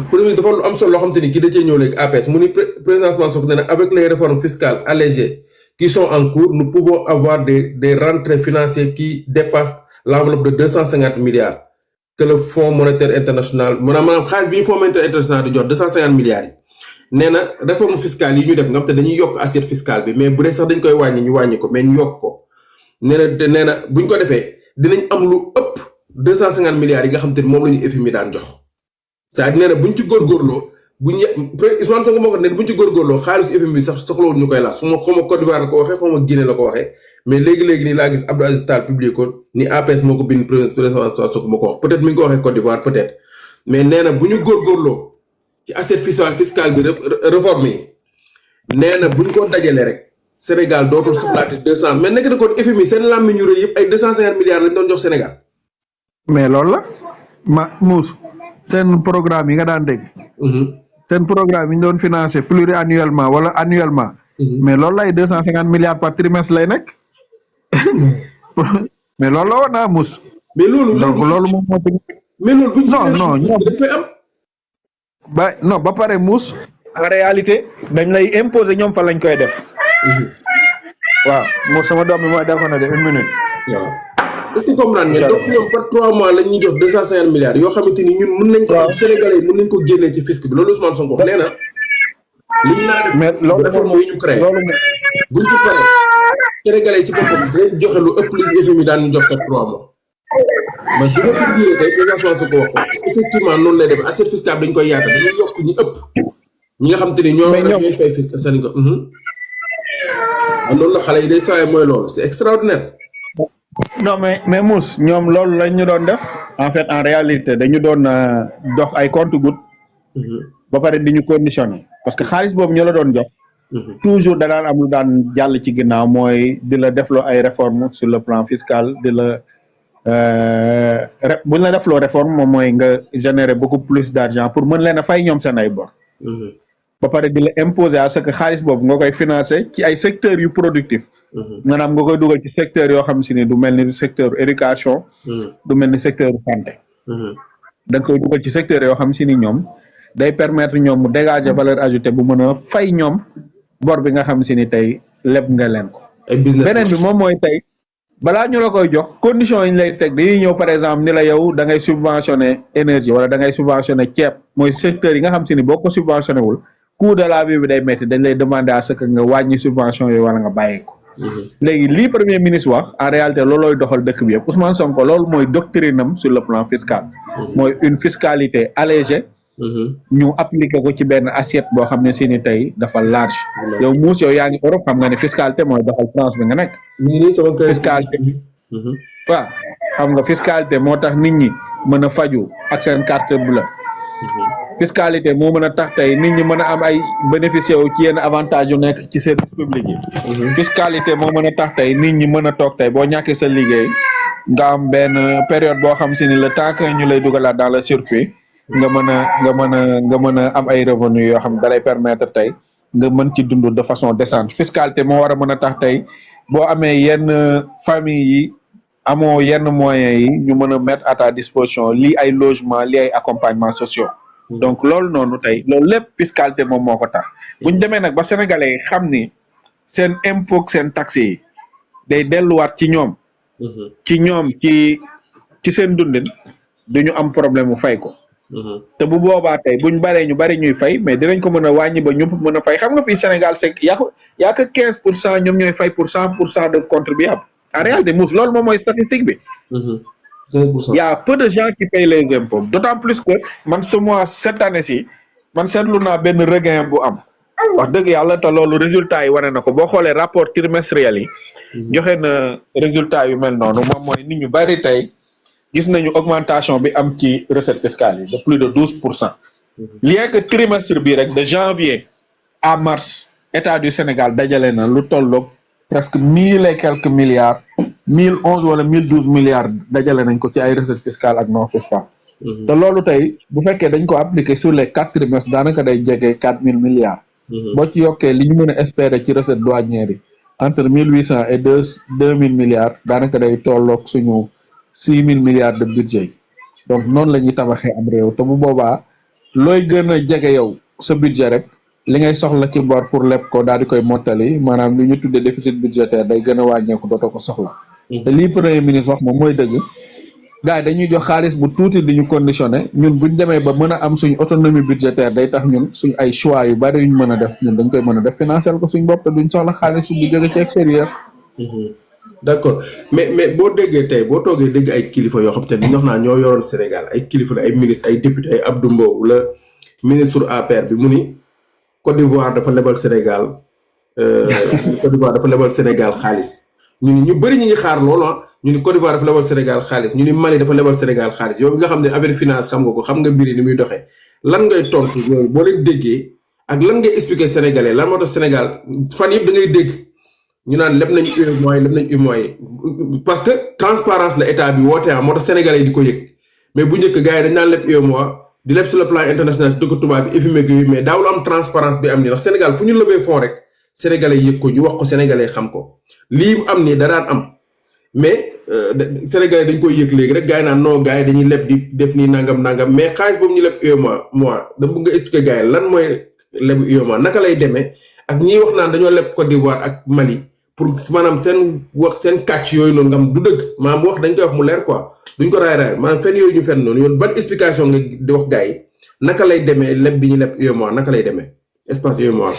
premier ministre dafa wax lu am solo loo xamante ni kii da cee ñëw léegi APS mu ni président Ousmane Sonko nee na avec les réformes fiscales allégées qui sont en cours nous pouvons avoir des rentrées financières qui dépassent l'enveloppe de 250 milliards que le Fonds monétaire international maanaam xaalis bi ñu Fonds monétaire international di jox 250 milliards yi nee na réforme fiscale yi ñu def nga xam te dañuy yokk assiette fiscale bi mais bu dee sax dañ koy wàññi ñu wàññi ko mais ñu yokk ko nee na buñ ko defee dinañ am lu ëpp 250 milliards yi nga xam te moom la ñu FMI daan jox c'est-à-dire nee na buñ ci góorgóorloo Ousmane Sonko moo ko ne buñ ci góorgóorloo xaalisu FMI bi sax soxlawul ñu koy laaj su ma xawma Côte d'Ivoire la ko waxee xawma Guinée la ko waxee mais léegi-léegi nii laa gis Abdou Aziz Tall publié ko ni APS moo ko bind président Sonko moo ko wax peut-être mi ngi ko waxee Côte d'Ivoire peut-être mais nee na bu ñu góorgóorloo ci assiette fiscale bi réforme yi nee na buñ ko dajalee rek Sénégal dootul soxlaati 200 mais nekk na kon FMI seen làmmiñ ñu rëy yëpp ay 250 milliards lañ doon jox Sénégal. mais loolu la Moussa seen programme yi nga daan dégg. seen programme yi ñu doon financé pluriannuellement wala annuellement. mais loolu lay 250 milliards par trimestre lay nekk. mais loolu la woon naa Moussa. mais loolu donc loolu moom moo. mais loolu buñ non ñoom dañ koy am. ba pare Moussa. en réalité dañ lay imposer ñoom fa lañ koy def. waaw Moussa sama doom bi mooy defoon na de 1 minute. waaw est-ce que comprendre ngeen donc ñoom par 3 mois lañ ñuy jox 250 milliards yoo xamante ni ñun mën nañ ko am Sénégalais yi mën nañ ko génnee ci fisc bi loolu Ousmane Sonko wax nee na li ñu naa def mais loolu réforme yi ñu créé buñ ci paree Sénégalais yi ci boppam dañ joxe lu ëpp li FMI daan ñu jox sax 3 mois man bi ma ko jiyee tey président Ousmane Sonko wax ko effectivement noonu lay demee assiette fiscale dañ koy yaatal dañuy yokk ñi ëpp ñi nga xam te ni ñooy fay fisc seen ko loolu la xale yi day sawee mooy loolu c'est extraordinaire. non mais Mouss ñoom loolu lañ ñu doon def en fait en réalité dañu doon dox ay compte-gouttes ba pare di ñu conditionné parce que xaalis boobu ñu la doon jox toujours da daan am lu daan jàll ci ginnaaw mooy di la defloo ay réformes sur le plan fiscal di la buñ la defloo réforme moom mooy nga générer beaucoup plus d'argent pour mën leen a fay ñoom seen ay bor ba pare di la imposer à ce que xaalis boobu nga koy financer ci ay secteurs yu productif maanaam nga koy dugal ci secteur yoo xam si ni du mel ni secteur éducation du mel ni secteur santé da nga koy dugal ci secteur yoo xam si ni ñoom day permettre ñoom mu dégager valeur ajoutée bu mën a fay ñoom bor bi nga xam si ni tey leb nga leen ko beneen bi moom mooy tey balaa ñu la koy jox conditions yi ñu lay teg dañuy ñëw par exemple ni la yow da ngay subventionné énergie wala da ngay subventionné ceeb mooy secteur yi nga xam si ni boo ko subventionné wul coût de la vie bi day métti dañ lay demander à ce que nga wàññi subvention yi wala nga bàyyi ko. léegi lii premier ministre wax en réalité loolooy doxal dëkk bi yëpp Ousmane Sonko loolu mooy doctrine am sur le plan fiscal. mooy une fiscalité allégée. ñu appliqué ko ci benn assiette boo xam ne si ni tey dafa large. yow muus yow yaa ngi Europe xam nga ne fiscalité mooy doxal France bi nga nekk. fiscalité. waaw xam nga fiscalité moo tax nit ñi mën a faju ak seen carte bleue. fiscalité moo mën a tax tey nit ñi mën a am ay bénéficier wu ci yenn avantage yu nekk ci service public yi. fiscalité moo mën a tax tey nit ñi mën a toog tey boo ñàkkee sa liggéey nga am benn période boo xam si ni le temps que ñu lay dugalaat dans le circuit nga mën a am ay revenus yoo xam da lay permettre tey nga mën ci dund de façon décente fiscalité moo war a mën a tax tey boo amee yenn famille yi amoo yenn moyens yi ñu mën a mettre à ta disposition lii ay logement lii ay accompagnement sociaux. donc loolu noonu tey loolu lépp fiscalité moom moo ko tax bu ñu demee nag ba sénégalais yi xam ni seen impôt seen taxes yi day delluwaat ci ñoom. ci seen dundin du ñu am problème mu fay ko. te bu boobaa tey buñ baree ñu bari ñuy fay mais dinañ ko mën a wàññi ba ñëpp mën a fay xam nga fii Sénégal c'est yaa que 15% ñoom ñooy fay pour 100% de contribuable en réalité mous loolu moom mooy statistique bi. 15%. Y a peu de gens qui payent les impôts d'autant plus que man cette année ci man seetlu naa benn regain bu am wax dëgg yàlla te loolu résultat yi wane na ko boo xoolee rapport trimestriel yi joxe na résultat yu mel noonu moom mooy nit ñu bari tey gis nañu augmentation bi am ci recette fiscale yi de plus de 12%. Rien que trimestre bi rek de janvier à mars état du Sénégal dajale na lu tolloog presque 1000 et quelques milliards 1011 wala 1012 milliards dajale nañ ko ci ay recettes fiscales ak non fiscales. te loolu tey bu fekkee dañ ko appliquer sur les 4 trimestres daanaka day jege 4000 milliards. boo ci yokkee li ñu mën a espérer ci recette douanière yi entre 1800 et 2000 milliards daanaka day tolloog suñu 6000 milliards de budget donc noonu la ñuy tabaxee am réew te bu boobaa looy gën a jege yow sa budget rek li ngay soxla ci bor pour leb ko daal di koy mottali maanaam li ñu tuddee déficit budgétaire day gën a wàññeeku dootoo ko soxla. te lii premier ministre wax moom mooy dëgg gars yi dañuy jox xaalis bu tuuti di ñu conditionné ñun buñ demee ba mën a am suñu autonomie budgétaire day tax ñun suñ ay choix yu bari yuñ mën a def ñun dañ koy mën a def financier ko suñ bopp te duñ soxla xaalis bu jóge ci extérieur. d'accord mais boo déggee tey boo toogee dégg ay kilifa yoo xam te ne ñoo xam naa ñoo yoroon Sénégal ay kilifa la ay ministre ay député ay Abdou Mbow la ministre APR bi mu ni Côte d'Ivoire dafa lebal Sénégal Côte d'Ivoire dafa lebal Sénégal xaalis ñu bëri ñu ngi xaar loolu ñu ni Côte d'Ivoire dafa lebal Sénégal xaalis ñu ni Mali dafa lebal Sénégal xaalis yow nga xam ne affaire finance xam nga ko xam nga mbiri ni muy doxee lan ngay tontu yooyu boo leen déggee ak lan ngay expliquer sénégalais lan moo tax Sénégal fan yëpp da ngay dégg ñu naan leb nañ UEMOA yi parce que transparence la état bi woote moo tax sénégalais yi di ko yëg mais bu njëkk gars yi dañ naan leb UEMOA di leb sur le plan international si dëkk tubaab bi FMI yi mais daawul am transparence bi am ni ndax Sénégal fu ñu levee fonds rek sénégalais yëg ko ñu wax ko sénégalais xam ko lii am nii da daan am mais sénégalais dañ koy yëg léegi rek gars yi naan non gars yi dañuy leb di def nii nangam mais xaalis boobu ñu leb UEMOA dama bëgg nga expliquer gars yi lan mooy lebu UEMOA naka lay demee ak ñiy wax naan dañoo leb Côte d'Ivoire ak Mali pour maanaam seen kàcc yooyu noonu nga xam du dëgg maanaam wax dañ koy wax mu leer quoi duñ ko raay maanaam fenn yooyu ñu fenn noonu yoon ban explication nga di wax gars yi naka lay demee leb bi ñu leb UEMOA naka lay demee espace UEMOA.